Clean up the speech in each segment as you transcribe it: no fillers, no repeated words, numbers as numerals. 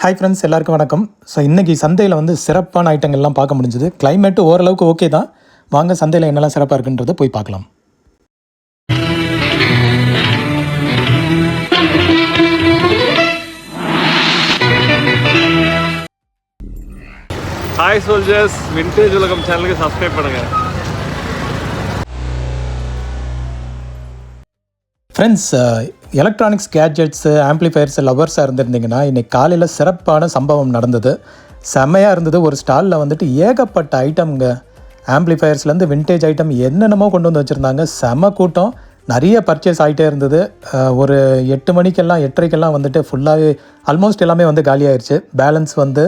Hi friends, எல்லாருக்கும் வணக்கம். So இன்றைக்கி சந்தையில் வந்து சிறப்பான ஐட்டங்கள்லாம் பார்க்க முடிஞ்சுது. கிளைமேட்டு ஓரளவுக்கு ஓகே தான். வாங்க சந்தையில் என்னெல்லாம் சிறப்பாக இருக்குன்றதை போய் பார்க்கலாம். ஹாய் சோல்ஜர்ஸ், விண்டேஜ் உலகம் சேனலுக்கு சப்ஸ்கிரைப் பண்ணுங்கள். ஃப்ரெண்ட்ஸ், எலக்ட்ரானிக்ஸ் கேட்ஜெட்ஸு ஆம்ப்ளிஃபயர்ஸ் லவர்ஸாக இருந்திருந்தீங்கன்னா இன்றைக்கி காலையில் சிறப்பான சம்பவம் நடந்தது. செம்மையாக இருந்தது. ஒரு ஸ்டாலில் வந்துட்டு ஏகப்பட்ட ஐட்டம்ங்க, ஆம்ப்ளிஃபயர்ஸ்லேருந்து விண்டேஜ் ஐட்டம் என்னென்னமோ கொண்டு வந்து வச்சுருந்தாங்க. செம கூட்டம், நிறைய பர்ச்சேஸ் ஆகிட்டே இருந்தது. ஒரு 8 மணிக்கெல்லாம் 8:30 வந்துட்டு ஃபுல்லாகவே ஆல்மோஸ்ட் எல்லாமே வந்து காலியாகிடுச்சு. பேலன்ஸ் வந்து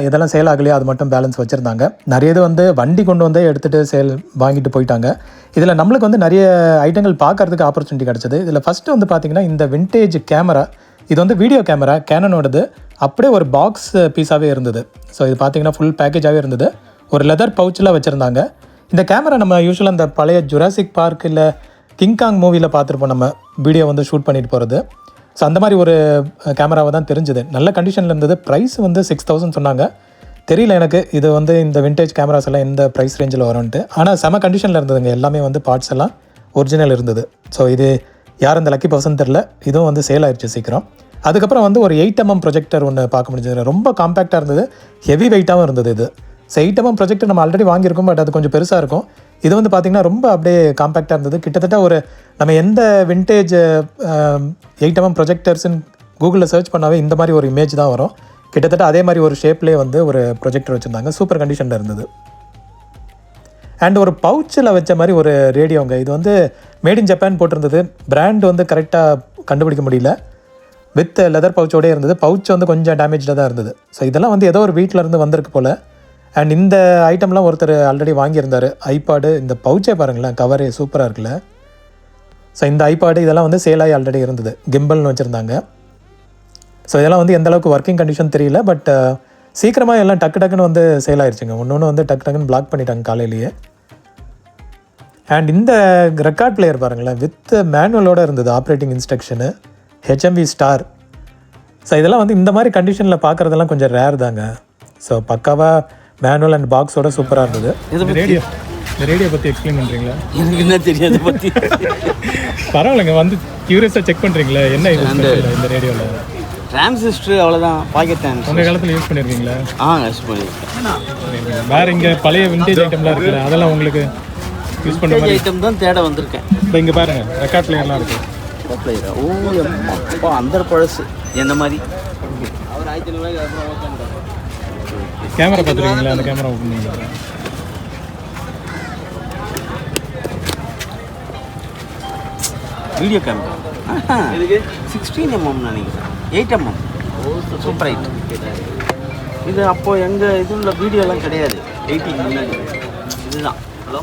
எதெல்லாம் சேல் ஆகலையோ அது மட்டும் பேலன்ஸ் வச்சுருந்தாங்க. நிறைய இது வந்து வண்டி கொண்டு வந்து எடுத்துகிட்டு சேல் வாங்கிட்டு போயிட்டாங்க. இதில் நம்மளுக்கு வந்து நிறைய ஐட்டங்கள் பார்க்கறதுக்கு ஆப்பர்ச்சுனிட்டி கிடச்சிது. இதில் ஃபஸ்ட்டு வந்து பார்த்திங்கன்னா இந்த விண்டேஜ் கேமரா, இது வந்து வீடியோ கேமரா கேனனோடது. அப்படியே ஒரு பாக்ஸ் பீஸாகவே இருந்தது. ஸோ இது பார்த்திங்கன்னா ஃபுல் பேக்கேஜாகவே இருந்தது. ஒரு லெதர் பவுச்சில் வச்சுருந்தாங்க. இந்த கேமரா நம்ம யூஸ்வலாக அந்த பழைய ஜுராசிக் பார்க் இல்லை கிங்காங் மூவியில் பார்த்துருப்போம், நம்ம வீடியோ வந்து ஷூட் பண்ணிட்டு போகிறது. ஸோ அந்த மாதிரி ஒரு கேமராவை தான் தெரிஞ்சுது. நல்ல கண்டிஷனில் இருந்தது. ப்ரைஸ் வந்து 6,000 சொன்னாங்க. தெரியல எனக்கு இது வந்து இந்த விண்டேஜ் கேமராஸ் எல்லாம் எந்த ப்ரைஸ் ரேஞ்சில் வரும்ன்ட்டு. ஆனால் செம கண்டிஷனில் இருந்ததுங்க. எல்லாமே வந்து பார்ட்ஸ் எல்லாம் ஒரிஜினல் இருந்தது. ஸோ இது யார் அந்த லக்கி பர்சன் தெரில. இதுவும் வந்து சேல் ஆயிடுச்சு சீக்கிரம். அதுக்கப்புறம் வந்து ஒரு 8mm ப்ரொஜெக்டர் ஒன்று பார்க்க முடிஞ்சது. ரொம்ப காம்பேக்டாக இருந்தது, ஹெவி வெயிட்டாகவும் இருந்தது. இது 8mm ப்ரொஜெக்டர் நம்ம ஆல்ரெடி வாங்கியிருக்கோம், பட் அது கொஞ்சம் பெருசாக இருக்கும். இது வந்து பார்த்திங்கன்னா ரொம்ப அப்படியே காம்பேக்டாக இருந்தது. கிட்டத்தட்ட ஒரு நம்ம எந்த விண்டேஜ் 8mm ப்ரொஜெக்டர்ஸ்ன்னு கூகுளில் சர்ச் பண்ணாவே இந்த மாதிரி ஒரு இமேஜ் தான் வரும். கிட்டத்தட்ட அதே மாதிரி ஒரு ஷேப்லேயே வந்து ஒரு ப்ரொஜெக்டர் வச்சுருந்தாங்க. சூப்பர் கண்டிஷனில் இருந்தது. அண்ட் ஒரு பவுச்சில் வச்ச மாதிரி ஒரு ரேடியோங்க. இது வந்து மேட் இன் ஜப்பான் போட்டிருந்தது. பிராண்ட் வந்து கரெக்டாக கண்டுபிடிக்க முடியல. வித் லெதர் பவுச்சோடே இருந்தது. பவுச் வந்து கொஞ்சம் டேமேஜாக தான் இருந்தது. ஸோ இதெல்லாம் வந்து ஏதோ ஒரு வீட்டில் இருந்து வந்திருக்கு போல். அண்ட் இந்த ஐட்டம்லாம் ஒருத்தர் ஆல்ரெடி வாங்கியிருந்தார். ஐபாடு, இந்த பவுச்சே பாருங்களேன், கவரே சூப்பராக இருக்குல்ல. ஸோ இந்த ஐபாடு இதெல்லாம் வந்து சேலாகி ஆல்ரெடி இருந்தது. கிம்பல்னு வச்சுருந்தாங்க. ஸோ இதெல்லாம் வந்து எந்த அளவுக்கு ஒர்க்கிங் கண்டிஷன் தெரியல, பட் சீக்கிரமாக எல்லாம் டக்குன்னு வந்து சேல் ஆயிடுச்சுங்க. ஒன்று வந்து டக்குன்னு பிளாக் பண்ணிட்டாங்க காலையிலேயே. அண்ட் இந்த ரெக்கார்ட் பிளேயர் பாருங்களேன், வித் மேனுவலோடு இருந்தது. Operating instruction, HMV star. So இதெல்லாம் வந்து இந்த மாதிரி கண்டிஷனில் பார்க்குறதெல்லாம் கொஞ்சம் ரேர் தாங்க. ஸோ பக்காவாக மேனுவல் அண்ட் பாக்ஸோட சூப்பராக இருந்தது. இந்த ரேடியோ பற்றி எக்ஸ்பிளைன் பண்ணுறீங்களா? எனக்கு என்ன தெரியாது பற்றி. பரவாயில்லைங்க, வந்து க்யூரியஸாக செக் பண்ணுறீங்களா என்ன இது இந்த ரேடியோவில்? டிரான்சிஸ்டர் அவ்வளோதான், பாக்கெட் டிரான்சிஸ்டர். உங்கள் காலத்தில் யூஸ் பண்ணியிருக்கீங்களா? யூஸ் பண்ணியிருக்கேன். வேறு இங்கே பழைய விண்டேஜ் ஐட்டம்லாம் இருக்குல்ல, அதெல்லாம் உங்களுக்கு யூஸ் பண்ணுற மாதிரி ஐட்டம் தான் தேட வந்திருக்கேன். இப்போ இங்கே பாருங்கள், ரெக்கார்ட் பிளேயர்லாம் இருக்குது. ரெக்கார்ட் பிளேயரா? அப்பா அந்த பழசு எந்த மாதிரி அவர் 1500 அப்புறம் கேமரா பார்த்துருக்கீங்களா? அந்த கேமரா ஓப்பன் பண்ணிங்களா? வீடியோ கேமரா 16mm நினைக்கிறேன். 8mm சூப்பர் ஐட். இது அப்போது எங்கள் இதில் வீடியோலாம் கிடையாது. 18 முன்னாடி இதுதான். ஹலோ,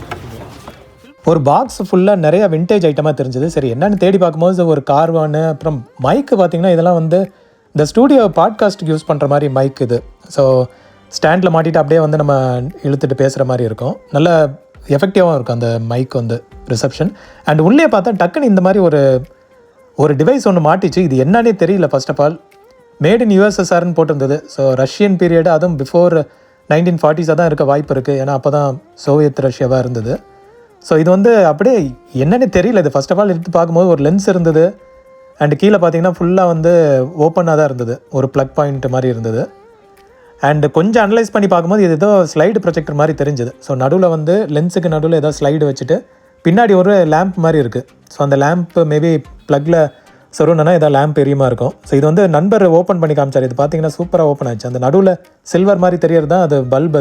ஒரு பாக்ஸ் ஃபுல்லாக நிறையா விண்டேஜ் ஐட்டமாக தெரிஞ்சது. சரி என்னென்னு தேடி பார்க்கும்போது ஒரு கார்வானு, அப்புறம் மைக்கு பார்த்திங்கன்னா இதெல்லாம் வந்து இந்த ஸ்டூடியோ பாட்காஸ்ட்டுக்கு யூஸ் பண்ணுற மாதிரி மைக் இது. ஸோ ஸ்டாண்டில் மாட்டிட்டு அப்படியே வந்து நம்ம இழுத்துட்டு பேசுகிற மாதிரி இருக்கும். நல்ல எஃபெக்டிவாகவும் இருக்கும் அந்த மைக் வந்து ரிசப்ஷன். அண்ட் உள்ளே பார்த்தா டக்குன்னு இந்த மாதிரி ஒரு டிவைஸ் ஒன்று மாட்டிச்சு. இது என்னன்னே தெரியல. First of all made in USSRன்னு போட்டிருந்தது. ஸோ ரஷ்யன் பீரியடு, அதுவும் பிஃபோர் 1940s தான் இருக்க வாய்ப்பு இருக்குது. ஏன்னா அப்போ தான் சோவியத் ரஷ்யாவாக இருந்தது. ஸோ இது வந்து அப்படியே என்னன்னே தெரியல. இது ஃபர்ஸ்ட் ஆஃப் ஆல் எடுத்து பார்க்கும்போது ஒரு லென்ஸ் இருந்தது. அண்டு கீழே பார்த்தீங்கன்னா ஃபுல்லாக வந்து ஓப்பனாக தான் இருந்தது. ஒரு ப்ளக் பாயிண்ட் மாதிரி இருந்தது. அண்டு கொஞ்சம் அனலைஸ் பண்ணி பார்க்கும்போது இது ஏதோ ஸ்லைடு ப்ரொஜெக்டர் மாதிரி தெரிஞ்சுது. ஸோ நடுவில் வந்து லென்ஸுக்கு நடுவில் ஏதோ ஸ்லைடு வச்சுட்டு பின்னாடி ஒரு லேம்ப் மாதிரி இருக்குது. ஸோ அந்த லேம்ப் மேபி ப்ளக்கில் சொருணுன்னா ஏதோ லேம்ப் எரியுமா இருக்கும். ஸோ இது வந்து நண்பர் ஓப்பன் பண்ணி காமிச்சார். இது பார்த்தீங்கன்னா சூப்பராக ஓப்பன் ஆச்சு. அந்த நடுவில் சில்வர் மாதிரி தெரியறது தான் அது பல்ப்.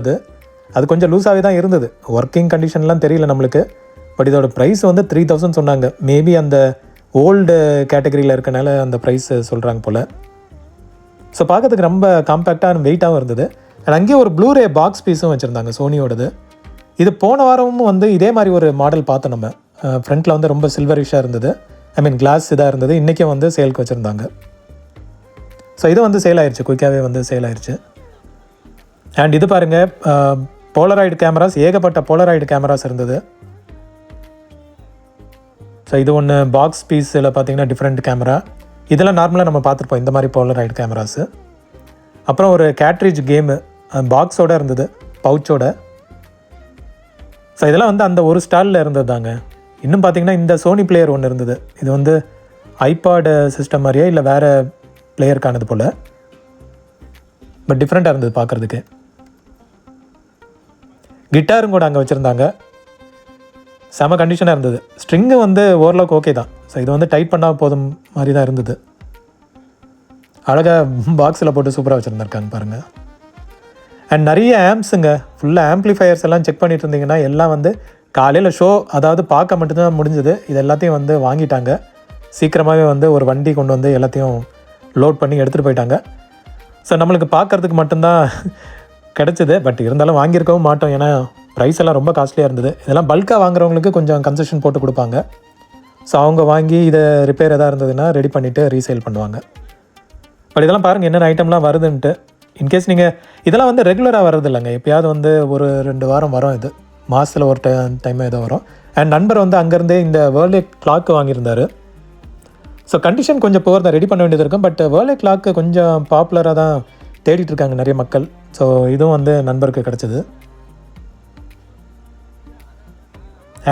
அது கொஞ்சம் லூஸாகவே தான் இருந்தது. ஒர்க்கிங் கண்டிஷன்லாம் தெரியல நம்மளுக்கு. பட் இதோட ப்ரைஸ் வந்து 3,000 சொன்னாங்க. மேபி அந்த ஓல்டு கேட்டகரியில் இருக்கனால அந்த ப்ரைஸ் சொல்கிறாங்க போல். ஸோ பார்க்கறதுக்கு ரொம்ப காம்பேக்டாக வெயிட்டாகவும் இருந்தது. அண்ட் அங்கேயே ஒரு ப்ளூரே பாக்ஸ் பீஸும் வச்சுருந்தாங்க, சோனியோடது. இது போன வாரமும் வந்து இதே மாதிரி ஒரு மாடல் பார்த்தோம் நம்ம. ஃப்ரண்ட்டில் வந்து ரொம்ப சில்வரிஷாக இருந்தது. கிளாஸ் இதாக இருந்தது. இன்றைக்கும் வந்து சேலுக்கு வச்சுருந்தாங்க. ஸோ இது வந்து சேல் ஆயிடுச்சு, குயிக்காகவே வந்து சேல் ஆயிடுச்சு. அண்ட் இது பாருங்கள், போலராய்டு கேமராஸ், ஏகப்பட்ட போலராய்டு கேமராஸ் இருந்தது. ஸோ இது ஒன்று பாக்ஸ் பீஸில் பார்த்தீங்கன்னா டிஃப்ரெண்ட் கேமரா. இதெல்லாம் நார்மலாக நம்ம பார்த்துருப்போம் இந்த மாதிரி போலராய்டு கேமராஸு. அப்புறம் ஒரு கேட்ரிட்ஜ் கேமு பாக்ஸோடு இருந்தது, பவுச்சோட. ஸோ இதெல்லாம் வந்து அந்த ஒரு ஸ்டாலில் இருந்தது தாங்க. இன்னும் பார்த்தீங்கன்னா இந்த சோனி பிளேயர் ஒன்று இருந்தது. இது வந்து ஐபாடு சிஸ்டம் மாதிரியே இல்லை வேறு பிளேயருக்கானது போல், பட் டிஃப்ரெண்ட்டாக இருந்தது பார்க்குறதுக்கு. கிட்டாரும் கூட அங்கே வச்சுருந்தாங்க. செம கண்டிஷனாக இருந்தது. ஸ்ட்ரிங்கு வந்து ஓரளவுக்கு ஓகே தான். ஸோ இது வந்து டைட் பண்ணால் போதும் மாதிரி தான் இருந்தது. அழகாக பாக்ஸில் போட்டு சூப்பராக வச்சுருந்துருக்காங்க பாருங்கள். அண்ட் நிறைய ஆம்ஸுங்க, ஃபுல்லாக ஆம்ப்ளிஃபயர்ஸ் எல்லாம் செக் பண்ணிட்டு இருந்தீங்கன்னா எல்லாம் வந்து காலையில் ஷோ, அதாவது பார்க்க மட்டும்தான் முடிஞ்சது. இது எல்லாத்தையும் வந்து வாங்கிட்டாங்க. சீக்கிரமாகவே வந்து ஒரு வண்டி கொண்டு வந்து எல்லாத்தையும் லோட் பண்ணி எடுத்துகிட்டு போயிட்டாங்க. ஸோ நம்மளுக்கு பார்க்குறதுக்கு மட்டும்தான் கிடச்சிது. பட் இருந்தாலும் வாங்கியிருக்கவும் மாட்டோம், ஏன்னா ப்ரைஸ் எல்லாம் ரொம்ப காஸ்ட்லியாக இருந்தது. இதெல்லாம் பல்காக வாங்குறவங்களுக்கு கொஞ்சம் கன்செஷன் போட்டு கொடுப்பாங்க. ஸோ அவங்க வாங்கி இதை ரிப்பேர் எதாவது இருந்ததுன்னா ரெடி பண்ணிவிட்டு ரீசேல் பண்ணுவாங்க. பட் இதெல்லாம் பாருங்கள் என்னென்ன ஐட்டம்லாம் வருதுன்ட்டு. இன்கேஸ் நீங்கள் இதெல்லாம் வந்து ரெகுலராக வர்றது இல்லைங்க, எப்போயாவது வந்து ஒரு 2 வாரம் வரும். இது மாதத்தில் ஒரு டைம் ஏதோ வரும். அண்ட் நண்பர் வந்து அங்கேருந்தே இந்த வேர்ல்டே கிளாக்கு வாங்கியிருந்தார். ஸோ கண்டிஷன் கொஞ்சம் போர் தான், ரெடி பண்ண வேண்டியது இருக்கும். பட் வேர்ல்டே கிளாக்கு கொஞ்சம் பாப்புலராக தான் தேடிட்டு இருக்காங்க நிறைய மக்கள். ஸோ இதுவும் வந்து நண்பருக்கு கிடச்சிது.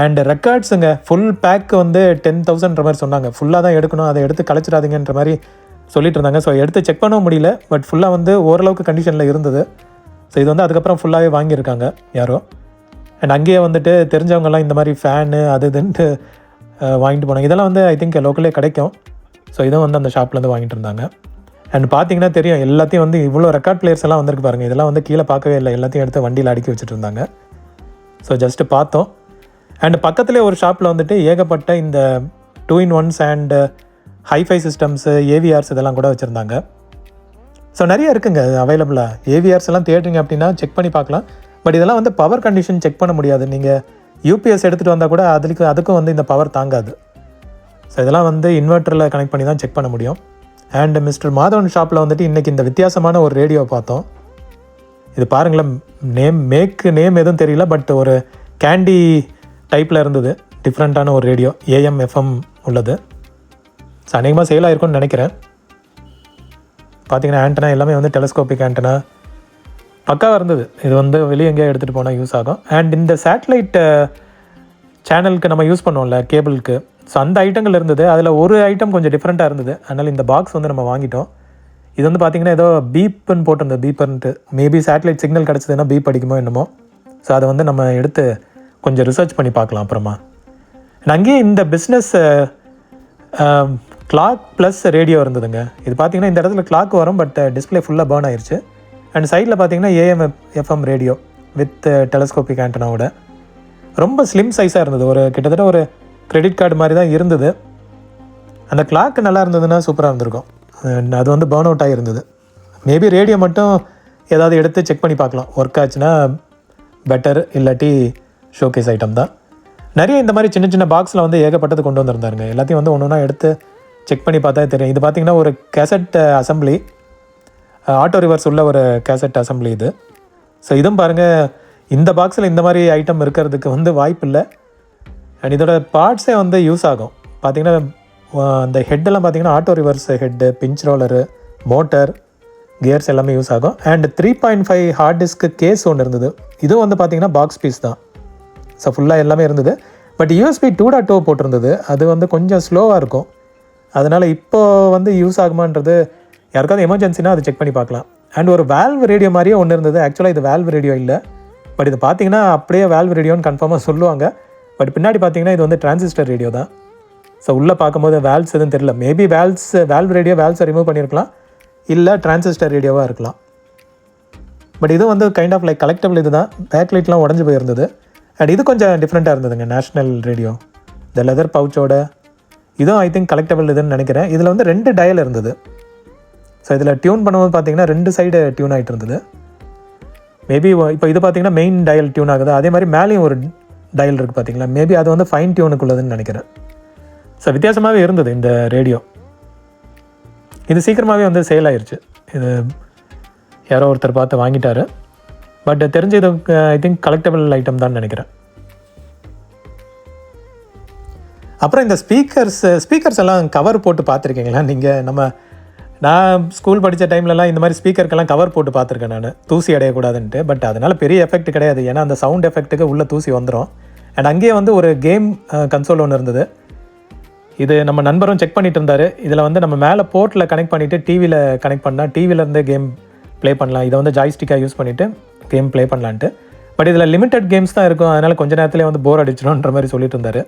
அண்ட் ரெக்கார்ட்ஸுங்க, ஃபுல் பேக்கு வந்து 10,000ன்ற மாதிரி சொன்னாங்க. ஃபுல்லாக தான் எடுக்கணும், அதை எடுத்து கலைச்சிடாதீங்கன்ற மாதிரி சொல்லிட்டு இருந்தாங்க. ஸோ எடுத்து செக் பண்ணவும் முடியல, பட் ஃபுல்லாக வந்து ஓரளவுக்கு கண்டிஷனில் இருந்தது. ஸோ இது வந்து அதுக்கப்புறம் ஃபுல்லாகவே வாங்கியிருக்காங்க யாரோ. அண்ட் அங்கேயே வந்துட்டு தெரிஞ்சவங்கலாம் இந்த மாதிரி ஃபேனு அது இதுன்ட்டு வாங்கிட்டு போனாங்க. இதெல்லாம் வந்து ஐ திங்க் லோக்கலே கிடைக்கும். ஸோ இதுவும் வந்து அந்த ஷாப்லேருந்து வாங்கிட்டு இருந்தாங்க. அண்ட் பார்த்தீங்கன்னா தெரியும், எல்லாத்தையும் வந்து இவ்வளோ ரெக்கார்ட் பிளேயர்ஸ் எல்லாம் வந்திருக்கு பாருங்கள். இதெல்லாம் வந்து கீழே பார்க்கவே இல்லை, எல்லாத்தையும் எடுத்து வண்டியில் அடுக்கி வச்சுட்டு இருந்தாங்க. ஸோ ஜஸ்ட்டு பார்த்தோம். அண்ட் பக்கத்துலேயே ஒரு ஷாப்பில் வந்துட்டு ஏகப்பட்ட இந்த 2-in-1s அண்ட் ஹைஃபை சிஸ்டம்ஸு, ஏவிஆர்ஸ் இதெல்லாம் கூட வச்சுருந்தாங்க. ஸோ நிறைய இருக்குங்க அவைலபிளாக. ஏவிஆர்ஸ் எல்லாம் தேடுறீங்க அப்படின்னா செக் பண்ணி பார்க்கலாம். பட் இதெல்லாம் வந்து பவர் கண்டிஷன் செக் பண்ண முடியாது. நீங்கள் யூபிஎஸ் எடுத்துகிட்டு வந்தால் கூட அதுக்கும் வந்து இந்த பவர் தாங்காது. ஸோ இதெல்லாம் வந்து இன்வெர்ட்டரில் கனெக்ட் பண்ணி தான் செக் பண்ண முடியும். அண்ட் மிஸ்டர் மாதவன் ஷாப்பில் வந்துட்டு இன்றைக்கி இந்த வித்தியாசமான ஒரு ரேடியோவை பார்த்தோம். இது பாருங்களேன், நேம் எதுவும் தெரியல, பட் ஒரு கேண்டி டைப்பில் இருந்தது. டிஃப்ரெண்ட்டான ஒரு ரேடியோ, AM FM உள்ளது. ஸோ அநேகமாக சேல் ஆகிருக்கும்னு நினைக்கிறேன். பார்த்தீங்கன்னா ஆண்டனா எல்லாமே வந்து டெலஸ்கோபிக் ஆண்டனா பக்காவாக இருந்தது. இது வந்து வெளியே எங்கேயோ எடுத்துகிட்டு போனால் யூஸ் ஆகும். அண்ட் இந்த சேட்டலைட் சேனலுக்கு நம்ம யூஸ் பண்ணுவோம்ல, கேபிளுக்கு, ஸோ அந்த ஐட்டங்கள் இருந்தது. அதில் ஒரு ஐட்டம் கொஞ்சம் டிஃப்ரெண்ட்டாக இருந்தது. அதனால் இந்த பாக்ஸ் வந்து நம்ம வாங்கிட்டோம். இது வந்து பார்த்திங்கன்னா ஏதோ பீப்புன்னு போட்டிருந்தது, பீப்பர்ன்ட்டு. மேபி சேட்டலைட் சிக்னல் கிடச்சதுன்னா பீப் அடிக்குமோ என்னமோ. ஸோ அதை வந்து நம்ம எடுத்து கொஞ்சம் ரிசர்ச் பண்ணி பார்க்கலாம் அப்புறமா. அங்கேயே இந்த பிஸ்னஸ் கிளாக் ப்ளஸ் ரேடியோ இருந்ததுங்க. இது பார்த்திங்கன்னா இந்த இடத்துல கிளாக் வரும், பட் டிஸ்பிளே ஃபுல்லாக பர்ன் ஆயிடுச்சு. அண்ட் சைடில் பார்த்திங்கன்னா AM FM radio with telescopic ஆண்டனாவோட ரொம்ப ஸ்லிம் சைஸாக இருந்தது. ஒரு கிட்டத்தட்ட ஒரு கிரெடிட் கார்டு மாதிரி தான் இருந்தது. அந்த கிளாக் நல்லா இருந்ததுன்னா சூப்பராக இருந்திருக்கும். அது வந்து பர்ன் அவுட் ஆகிருந்தது. மேபி ரேடியோ மட்டும் ஏதாவது எடுத்து செக் பண்ணி பார்க்கலாம், ஒர்க் ஆச்சுன்னா பெட்டர், இல்லாட்டி ஷோகேஸ் ஐட்டம் தான். நிறைய இந்த மாதிரி சின்ன சின்ன பாக்ஸில் வந்து ஏகப்பட்டது கொண்டு வந்திருந்தாருங்க. எல்லாத்தையும் வந்து ஒன்று ஒன்றா எடுத்து செக் பண்ணி பார்த்தா தெரியும். இது பார்த்திங்கன்னா ஒரு கேசட் அசம்பிளி, ஆட்டோ ரிவர்ஸ் உள்ள ஒரு கேசட் அசம்பிளி இது. ஸோ இதுவும் பாருங்கள், இந்த பாக்ஸில் இந்த மாதிரி ஐட்டம் இருக்கிறதுக்கு வந்து வாய்ப்பு இல்லை. அண்ட் இதோட பார்ட்ஸே வந்து யூஸ் ஆகும். பார்த்திங்கன்னா அந்த ஹெட்டெல்லாம் பார்த்திங்கன்னா auto reverse head, pinch roller, motor, gears எல்லாமே யூஸ் ஆகும். அண்ட் 3.5 ஹார்ட் டிஸ்க்கு கேஸ் ஒன்று இருந்தது. இதுவும் வந்து பார்த்திங்கன்னா பாக்ஸ் பீஸ் தான். ஸோ ஃபுல்லாக எல்லாமே இருந்தது. பட் USB 2.2 போட்டிருந்தது. அது வந்து கொஞ்சம் ஸ்லோவாக இருக்கும். அதனால் இப்போது வந்து யூஸ் ஆகுமான்றது யாருக்காவது எமர்ஜென்சினா அது செக் பண்ணி பார்க்கலாம். அண்ட் ஒரு வேல்வ் ரேடியோ மாதிரியே ஒன்று இருந்தது. ஆக்சுவலாக இது வேல்வ் ரேடியோ இல்லை, பட் இது பார்த்திங்கன்னா அப்படியே வேல்வ் ரேடியோன்னு கன்ஃபார்மாக சொல்லுவாங்க. பட் பின்னாடி பார்த்திங்கன்னா இது வந்து டிரான்சிஸ்டர் ரேடியோ தான். ஸோ உள்ளே பார்க்கும்போது வேல்வ்ஸ் எதுவும் தெரியல. மேபி வேல்வ் ரேடியோ வேல்வ்ஸை ரிமூவ் பண்ணியிருக்கலாம், இல்லை டிரான்சிஸ்டர் ரேடியோவாக இருக்கலாம். பட் இது வந்து கைண்ட் ஆஃப் லைக் கலெக்டபிள். இது தான் பேக் லைட்லாம் உடஞ்சி போயிருந்தது. அண்ட் இது கொஞ்சம் டிஃப்ரெண்ட்டாக இருந்ததுங்க, நேஷ்னல் ரேடியோ, இந்த லெதர் பவுச்சோட. இதுவும் ஐ திங்க் கலெக்டபிள் இதுன்னு நினைக்கிறேன். இதில் வந்து 2 டயல் இருந்தது. ஸோ இதில் டியூன் பண்ணும்போது பார்த்திங்கன்னா 2 சைடு டியூன் ஆகிட்டு இருந்தது. மேபி இப்போ இது பார்த்திங்கன்னா மெயின் டயல் டியூன் ஆகுது. அதே மாதிரி மேலேயும் ஒரு டயல் இருக்குது பார்த்திங்களா, மேபி அது வந்து ஃபைன் டியூனுக்குள்ளதுன்னு நினைக்கிறேன். ஸோ வித்தியாசமாகவே இருந்தது இந்த ரேடியோ. இது சீக்கிரமாகவே வந்து சேல் ஆயிடுச்சு. இது யாரோ ஒருத்தர் பார்த்து வாங்கிட்டாரு. பட் தெரிஞ்ச இது ஐ திங்க் கலெக்டபிள் ஐட்டம் தான் நினைக்கிறேன். அப்புறம் இந்த ஸ்பீக்கர்ஸ் எல்லாம் கவர் போட்டு பார்த்துருக்கீங்களா நீங்கள்? நம்ம நான் ஸ்கூல் படித்த டைம்லலாம் இந்த மாதிரி ஸ்பீக்கருக்கெல்லாம் கவர் போட்டு பார்த்துருக்கேன் நான், தூசி அடையக்கூடாதுன்ட்டு. பட் அதனால் பெரிய எஃபெக்ட் கிடையாது, ஏன்னா அந்த சவுண்ட் எஃபெக்ட்டுக்கு உள்ளே தூசி வந்துடும். அண்ட் அங்கேயே வந்து ஒரு கேம் கன்சோல் ஒன்று இருந்தது. இது நம்ம நண்பரும் செக் பண்ணிட்டு இருந்தார். இதில் வந்து நம்ம மேலே போர்ட்டில் கனெக்ட் பண்ணிவிட்டு டிவியில் கனெக்ட் பண்ணால் டிவிலேருந்து கேம் ப்ளே பண்ணலாம். இதை வந்து ஜாய்ஸ்டிக்காக யூஸ் பண்ணிவிட்டு கேம் ப்ளே பண்ணலான்ட்டு. பட் இதில் லிமிட்டட் கேம்ஸ் தான் இருக்கும், அதனால் கொஞ்ச நேரத்துலேயே வந்து போர் அடிச்சிடும்ன்ற மாதிரி சொல்லிட்டு இருந்தார்.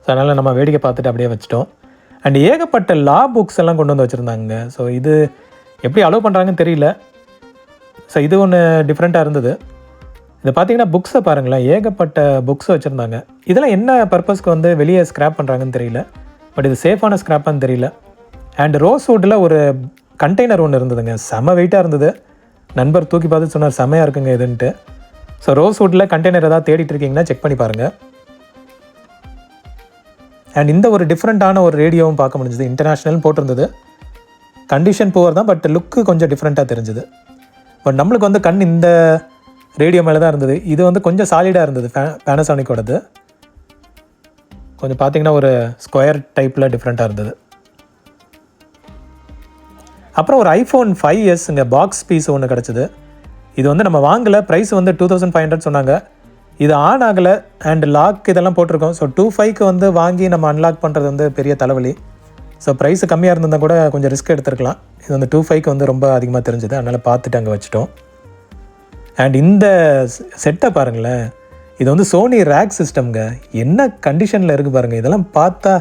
ஸோ அதனால் நம்ம வேடிக்கை பார்த்துட்டு அப்படியே வச்சிட்டோம். அண்ட் ஏகப்பட்ட லா புக்ஸ் எல்லாம் கொண்டு வந்து வச்சுருந்தாங்க. ஸோ இது எப்படி அலோவ் பண்ணுறாங்கன்னு தெரியல. ஸோ இது ஒன்று டிஃப்ரெண்ட்டாக இருந்தது. இது பார்த்தீங்கன்னா புக்ஸை பாருங்களேன், ஏகப்பட்ட புக்ஸ் வச்சுருந்தாங்க. இதெல்லாம் என்ன பர்பஸ்க்கு வந்து வெளியே ஸ்க்ராப் பண்ணுறாங்கன்னு தெரியல. பட் இது சேஃபான ஸ்க்ராப்பான்னு தெரியல. அண்ட் ரோஸ்வுட்டில் ஒரு கண்டெய்னர் ஒன்று இருந்ததுங்க, செம வெயிட்டாக இருந்தது. நண்பர் தூக்கி பார்த்து சொன்னார் செமையாக இருக்குங்க இதுன்ட்டு. ஸோ ரோஸ்வுட்டில் கண்டெய்னர் ஏதாவது தேடிட்டு இருக்கீங்கன்னா செக் பண்ணி பாருங்கள். அண்ட் இந்த ஒரு டிஃப்ரெண்ட்டான ஒரு ரேடியோவும் பார்க்க முடிஞ்சது. இன்டர்நேஷ்னல்னு போட்டிருந்தது. கண்டிஷன் புவர் தான், பட் லுக்கு கொஞ்சம் டிஃப்ரெண்ட்டாக தெரிஞ்சுது. பட் நம்மளுக்கு வந்து கண் இந்த ரேடியோ மேலே தான் இருந்தது. இது வந்து கொஞ்சம் சாலிடாக இருந்தது, பேனசானிக்கோடது. கொஞ்சம் பார்த்தீங்கன்னா ஒரு ஸ்கொயர் டைப்பில் டிஃப்ரெண்ட்டாக இருந்தது. அப்புறம் ஒரு ஐஃபோன் 5s இங்கே பாக்ஸ் பீஸ் ஒன்று கிடச்சிது. இது வந்து நம்ம வாங்கலை, ப்ரைஸ் வந்து 2500 சொன்னாங்க. இது ஆன் ஆகலை அண்ட் லாக் இதெல்லாம் போட்டிருக்கோம். ஸோ 2500க்கு வந்து வாங்கி நம்ம அன்லாக் பண்ணுறது வந்து பெரிய தலைவலி. ஸோ ப்ரைஸ் கம்மியாக இருந்திருந்தால் கூட கொஞ்சம் ரிஸ்க் எடுத்துருக்கலாம். இது வந்து 2500க்கு வந்து ரொம்ப அதிகமாக தெரிஞ்சுது, அதனால் பார்த்துட்டு அங்கே வச்சுட்டோம். அண்ட் இந்த செட்டை பாருங்களேன், இது வந்து சோனி ரேக் சிஸ்டம்ங்க. என்ன கண்டிஷனில் இருக்குது பாருங்கள். இதெல்லாம் பார்த்தா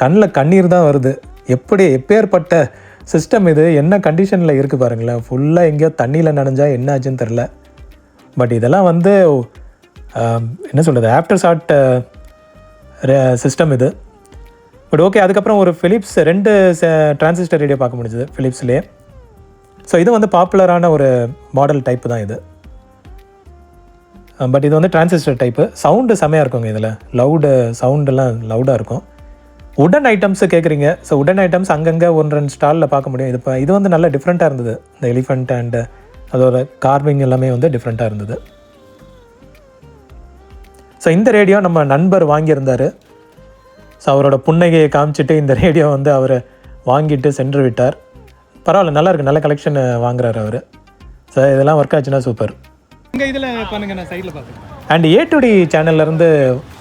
கண்ணில் கண்ணீர் தான் வருது. எப்பேற்பட்ட சிஸ்டம் இது, என்ன கண்டிஷனில் இருக்குது பாருங்களேன். ஃபுல்லாக எங்கேயோ தண்ணியில் நனைஞ்சால் என்ன ஆச்சுன்னு தெரில. பட் இதெல்லாம் வந்து என்ன சொல்கிறது, ஆஃப்டர் ஷாட் சிஸ்டம் இது. But okay. அதுக்கப்புறம் ஒரு ஃபிலிப்ஸ் 2 டிரான்சிஸ்டர் ரேடியோ பார்க்க முடிஞ்சுது ஃபிலிப்ஸ்லேயே. ஸோ இது வந்து பாப்புலரான ஒரு மாடல் டைப்பு தான் இது. பட் இது வந்து டிரான்சிஸ்டர் டைப்பு. சவுண்டு செமையாக இருக்குங்க இதில், சவுண்டெல்லாம் லவுடாக இருக்கும். உடன் ஐட்டம்ஸு கேட்குறீங்க. ஸோ உடன் ஐட்டம்ஸ் அங்கங்கே 1-2 ஸ்டாலில் பார்க்க முடியும். இது வந்து நல்லா டிஃப்ரெண்ட்டாக இருந்தது. இந்த எலிஃபண்ட் அண்டு அதோட கார்விங் எல்லாமே வந்து டிஃப்ரெண்ட்டாக இருந்தது. ஸோ இந்த ரேடியோ நம்ம நண்பர் வாங்கியிருந்தார். ஸோ அவரோட புன்னகையை காமிச்சிட்டு இந்த ரேடியோ வந்து அவர் வாங்கிட்டு சென்று விட்டார். பரவாயில்ல, நல்லாயிருக்கு, நல்ல கலெக்ஷன் வாங்குறாரு அவர். ஸோ இதெல்லாம் ஒர்க் ஆச்சுன்னா சூப்பர். இங்கே இதில் பாருங்க, நான் சைடில் பார்க்குறேன். அண்ட் ஏ2டி சேனல்லேருந்து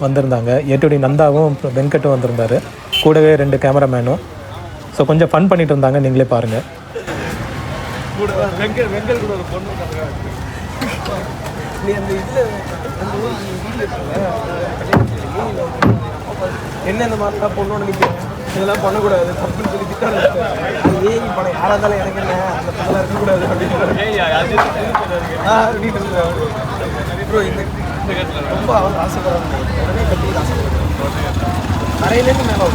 வந்திருந்தாங்க. ஏ2டி நந்தாவும் வெங்கட்டும் வந்திருந்தார், கூடவே 2 கேமராமேனும். ஸோ கொஞ்சம் ஃபன் பண்ணிட்டு இருந்தாங்க, நீங்களே பாருங்கள். வெங்கல் கூட ஒரு பொண்ணு என்ன இந்த மாதிரிலாம் பொண்ணோட நிற்கிறேன், இதெல்லாம் பண்ணக்கூடாது தப்புன்னு சொல்லி திட்டாங்க. ஏய் பணம் யாராக இருந்தாலும் எனக்கு என்ன, அந்த பொண்ணெல்லாம் இருக்கக்கூடாது அப்படின்னு ப்ரோ. இந்த ரொம்ப அவங்க ஆசைப்படுறாங்க, உடனே கட்டி ஆசைப்படுறாங்க. தரையிலேருந்து மேலே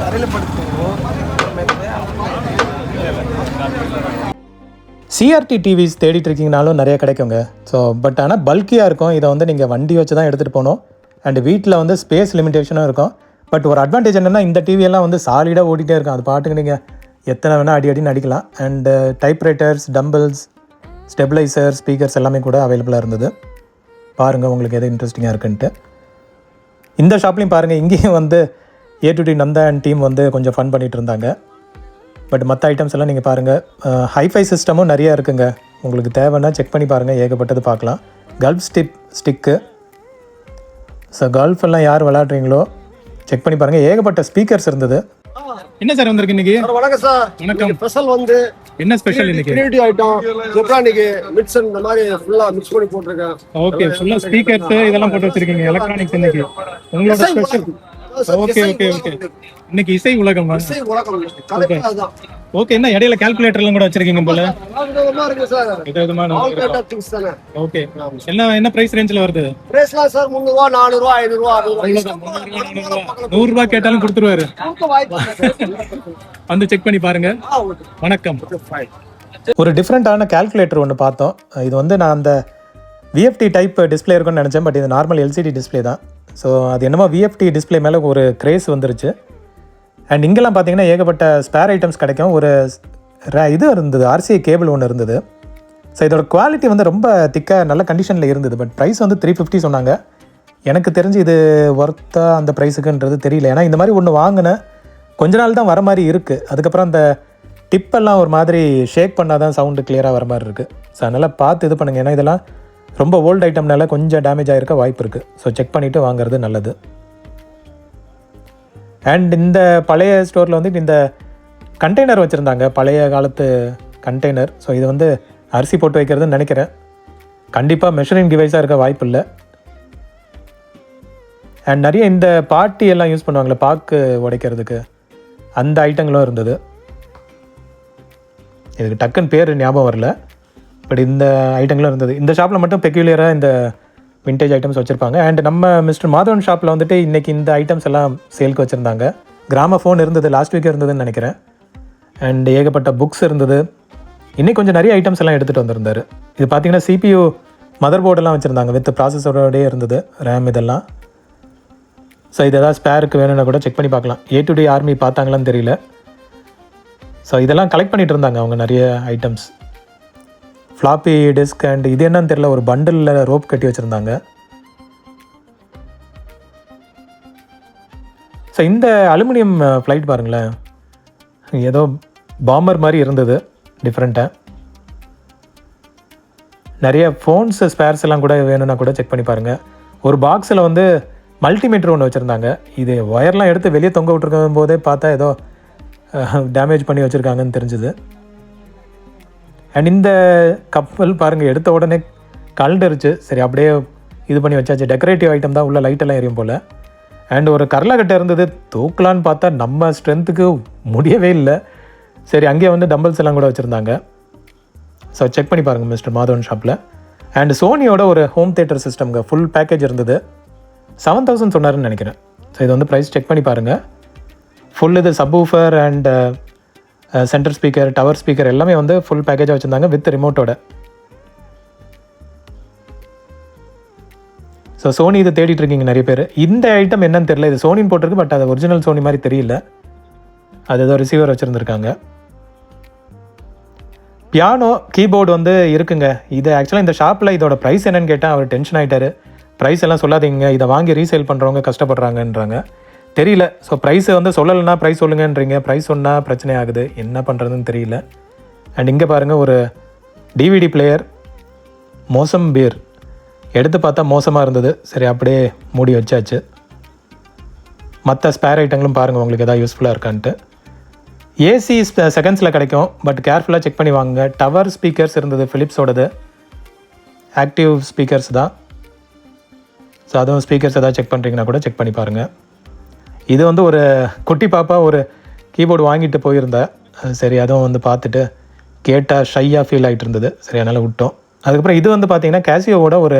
தரையில் படுத்துவோம். சிஆர்டி டிவிஸ் தேடிட்டு இருக்கீங்கனாலும் நிறைய கிடைக்குங்க. ஸோ பட் ஆனால் பல்கியாக இருக்கும். இதை வந்து நீங்கள் வண்டி வச்சு தான் எடுத்துகிட்டு போகணும். அண்ட் வீட்டில் வந்து ஸ்பேஸ் லிமிடேஷனும் இருக்கும். பட் ஒரு அட்வான்டேஜ் என்னென்னா, இந்த டிவியெல்லாம் வந்து சாலிடாக ஓடிட்டே இருக்கும். அது பாட்டுக்கு நீங்கள் எத்தனை வேணால் அடின்னு அடிக்கலாம். அண்டு டைப்ரைட்டர்ஸ், டம்பிள்ஸ், ஸ்டெபிளைசர், ஸ்பீக்கர்ஸ் எல்லாமே கூட அவைலபிளாக இருந்தது. பாருங்கள் உங்களுக்கு எது இன்ட்ரெஸ்டிங்காக இருக்குன்ட்டு. இந்த ஷாப்லேயும் பாருங்கள், இங்கேயும் வந்து ஏ2டி நந்தா அண்ட் டீம் வந்து கொஞ்சம் ஃபன் பண்ணிகிட்டு இருந்தாங்க. பட் மற்ற ஐட்டம்ஸ் எல்லாம் நீங்கள் பாருங்கள். ஹைஃபை சிஸ்டமும் நிறையா இருக்குங்க. உங்களுக்கு தேவைன்னா செக் பண்ணி பாருங்கள், ஏகப்பட்டது பார்க்கலாம். Gulf stick. ஸோ கல்ஃப் எல்லாம் யார் விளையாடுறீங்களோ செக் பண்ணி பாருங்கள், ஏகப்பட்ட ஸ்பீக்கர்ஸ் இருந்தது. என்ன சார் வந்திருக்கு இன்னைக்கு? வணக்கம் சார். வணக்கம். ஸ்பெஷல் வந்து என்ன ஸ்பெஷல் இன்னைக்கு? கிரியேட்டிவ் ஐட்டம் ஜெப்ரானிக்கு மிக்ஸ் இந்த மாதிரி ஃபுல்லா மிக்ஸ் பண்ணி போட்டுருக்கேன். ஓகே, ஃபுல்லா ஸ்பீக்கர்ஸ் இதெல்லாம் போட்டு வச்சிருக்கீங்க. எலக்ட்ரானிக்ஸ் இன்னைக்கு உங்களோட ஸ்பெஷல். Okay okay okay. இன்னைக்கு இசை உலகம். இசை உலகம் தலைப்பு அதுதான். ஓகே. என்ன இடையில கால்குலேட்டர்லாம் கூட வச்சிருக்கீங்க போல? விதமா இருக்கு சார். விதவிதமான ஆல் கைண்ட் ஆஃப் திங்ஸ் தானே. ஓகே. என்ன பிரைஸ் ரேஞ்சில வருது? பிரைஸ்லாம் சார் 300 ரூபாய், 400 ரூபாய், 500 ரூபாய், 100 ரூபாய் கேட்டாலும் கொடுத்துருவாரு. வாய்ப்பு வந்து செக் பண்ணி பாருங்க. வணக்கம். ஒரு டிஃப்ரெண்ட்டான கால்குலேட்டர் ஒன்று பார்த்தோம். இது வந்து நான் அந்த விஎஃப்டி டைப் டிஸ்பிளே இருக்குன்னு நினச்சேன். பட் இது நார்மல் எல்சிடி டிஸ்பிளே தான். ஸோ அது என்னமோ விஎஃப்டி டிஸ்பிளே மேலே ஒரு கிரேஸ் வந்துருச்சு. அண்ட் இங்கெல்லாம் பார்த்தீங்கன்னா ஏகப்பட்ட ஸ்பேர் ஐட்டம்ஸ் கிடைக்கும். ஒரு இது இருந்தது, RCA கேபிள் ஒன்று இருந்தது. ஸோ இதோட குவாலிட்டி வந்து ரொம்ப திக்காக நல்ல கண்டிஷனில் இருந்தது. பட் ப்ரைஸ் வந்து 350 சொன்னாங்க. எனக்கு தெரிஞ்சு இது ஒர்த்தாக அந்த ப்ரைஸுக்குன்றது தெரியல. ஏன்னா இந்த மாதிரி ஒன்று வாங்கினேன், கொஞ்ச நாள் தான் வர மாதிரி இருக்குது. அதுக்கப்புறம் அந்த டிப்பெல்லாம் ஒரு மாதிரி ஷேக் பண்ணால் தான் சவுண்டு கிளியராக வர மாதிரி இருக்குது. ஸோ அதனால் பார்த்து இது பண்ணுங்கள். ஏன்னா இதெல்லாம் ரொம்ப ஓல்டு ஐட்டம்னால கொஞ்சம் டேமேஜ் ஆகிருக்க வாய்ப்பு இருக்குது. ஸோ செக் பண்ணிவிட்டு வாங்குறது நல்லது. அண்ட் இந்த பழைய ஸ்டோரில் வந்து இந்த கண்டெய்னர் வச்சுருந்தாங்க, பழைய காலத்து கண்டெய்னர். ஸோ இது வந்து அரிசி போட்டு வைக்கிறதுன்னு நினைக்கிறேன். கண்டிப்பாக மெஷரிங் டிவைஸாக இருக்க வாய்ப்பு இல்லை. அண்ட் நிறைய இந்த பாட்டி எல்லாம் யூஸ் பண்ணுவாங்களே பாக்கு உடைக்கிறதுக்கு, அந்த ஐட்டங்களும் இருந்தது. இதுக்கு டக்குன்னு பேர் ஞாபகம் வரல, பட் இந்த ஐட்டங்களும் இருந்தது. இந்த ஷாப்பில் மட்டும் பெக்யூலியராக இந்த விண்டேஜ் ஐட்டம்ஸ் வச்சுருப்பாங்க. அண்ட் நம்ம மிஸ்டர் மாதவன் ஷாப்பில் வந்துட்டு இன்றைக்கி இந்த ஐட்டம்ஸ் எல்லாம் சேலுக்கு வச்சுருந்தாங்க. கிராம ஃபோன் இருந்தது, லாஸ்ட் வீக் இருந்ததுன்னு நினைக்கிறேன். அண்ட் ஏகப்பட்ட புக்ஸ் இருந்தது. இன்னைக்கு கொஞ்சம் நிறைய ஐட்டம்ஸ் எல்லாம் எடுத்துகிட்டு வந்திருந்தார். இது பார்த்திங்கன்னா CPU மதர் போர்டெல்லாம் வச்சுருந்தாங்க, வித் ப்ராசஸரோடே இருந்தது, ரேம் இதெல்லாம். ஸோ இது எதாவது ஸ்பேருக்கு வேணும்னா கூட செக் பண்ணி பார்க்கலாம். A2D ஆர்மி பார்த்தாங்களான்னு தெரியல. ஸோ இதெல்லாம் கலெக்ட் பண்ணிகிட்டு இருந்தாங்க அவங்க நிறைய ஐட்டம்ஸ். ஃப்ளாப்பி டிஸ்க் அண்ட் இது என்னன்னு தெரியல, ஒரு பண்டிலில் ரோப் கட்டி வச்சுருந்தாங்க. ஸோ இந்த அலுமினியம் ஃப்ளைட் பாருங்களேன், ஏதோ பாம்பர் மாதிரி இருந்தது டிஃப்ரெண்ட்டாக. நிறைய ஃபோன்ஸ் ஸ்பேர்ஸ் எல்லாம் கூட வேணும்னா கூட செக் பண்ணி பாருங்கள். ஒரு பாக்ஸில் வந்து மல்டிமீட்டர் ஒன்று வச்சுருந்தாங்க. இது ஒயர்லாம் எடுத்து வெளியே தொங்க விட்டுருக்கும் போதே பார்த்தா ஏதோ டேமேஜ் பண்ணி வச்சுருக்காங்கன்னு தெரிஞ்சுது. அண்ட் இந்த கப்பல் பாருங்கள், எடுத்த உடனே கலண்டுருச்சு. சரி அப்படியே இது பண்ணி வச்சாச்சு. டெக்கரேட்டிவ் ஐட்டம் தான், உள்ள லைட்டெல்லாம் எரியும் போல். அண்ட் ஒரு கரலக்கட்டை இருந்தது, தூக்கலான்னு பார்த்தா நம்ம ஸ்ட்ரென்த்துக்கு முடியவே இல்லை. சரி அங்கேயே வந்து டம்பிள்ஸ் எல்லாம் கூட வச்சுருந்தாங்க. ஸோ செக் பண்ணி பாருங்கள் மிஸ்டர் மாதவன் ஷாப்பில். அண்ட் சோனியோட ஒரு ஹோம் தியேட்டர் சிஸ்டம்ங்க ஃபுல் பேக்கேஜ் இருந்தது. 7000 சொன்னாருன்னு நினைக்கிறேன். ஸோ இது வந்து ப்ரைஸ் செக் பண்ணி பாருங்கள். ஃபுல் இது subwoofer and centre speaker, tower speaker எல்லாமே வந்து ஃபுல் பேக்கேஜாக வச்சுருந்தாங்க வித் ரிமோட்டோட. ஸோ சோனி இதை தேடிட்டு இருக்கீங்க நிறைய பேர். இந்த ஐட்டம் என்னன்னு தெரியல, இது சோனின்னு போட்டிருக்கு, பட் அது ஒரிஜினல் சோனி மாதிரி தெரியல. அது ஏதோ ரிசீவர் வச்சுருந்துருக்காங்க. பியானோ கீபோர்டு வந்து இருக்குங்க. இது ஆக்சுவலாக இந்த ஷாப்பில் இதோட ப்ரைஸ் என்னன்னு கேட்டால் அவர் டென்ஷன் ஆகிட்டார். ப்ரைஸ் எல்லாம் சொல்லாதீங்க, இதை வாங்கி ரீசேல் பண்ணுறவங்க கஷ்டப்படுறாங்கன்றாங்க. தெரியல. ஸோ ப்ரைஸை வந்து சொல்லலைன்னா ப்ரைஸ் சொல்லுங்கன்றீங்க, ப்ரைஸ் சொன்னால் பிரச்சனை ஆகுது, என்ன பண்ணுறதுன்னு தெரியல. அண்ட் இங்கே பாருங்கள், ஒரு DVD பிளேயர், மோசம் பீர். எடுத்து பார்த்தா மோசமாக இருந்தது. சரி அப்படியே மூடி வச்சாச்சு. மற்ற ஸ்பேர் ஐட்டங்களும் பாருங்கள் உங்களுக்கு எதாவது யூஸ்ஃபுல்லாக இருக்கான்ட்டு. ஏசி செகண்ட்ஸில் கிடைக்கும், பட் கேர்ஃபுல்லாக செக் பண்ணி வாங்குங்க. டவர் ஸ்பீக்கர்ஸ் இருந்தது ஃபிலிப்ஸோடது, ஆக்டிவ் ஸ்பீக்கர்ஸ் தான். ஸோ அதுவும் ஸ்பீக்கர்ஸ் எதாவது செக் பண்ணுறீங்கன்னா கூட செக் பண்ணி பாருங்கள். இது வந்து ஒரு குட்டி பாப்பா ஒரு கீபோர்டு வாங்கிட்டு போயிருந்தேன். சரி அதுவும் வந்து பார்த்துட்டு கேட்டால் ஷையாக ஃபீல் ஆகிட்டு இருந்தது. சரி அதனால் விட்டோம். அதுக்கப்புறம் இது வந்து பார்த்திங்கன்னா கேசியோவோட ஒரு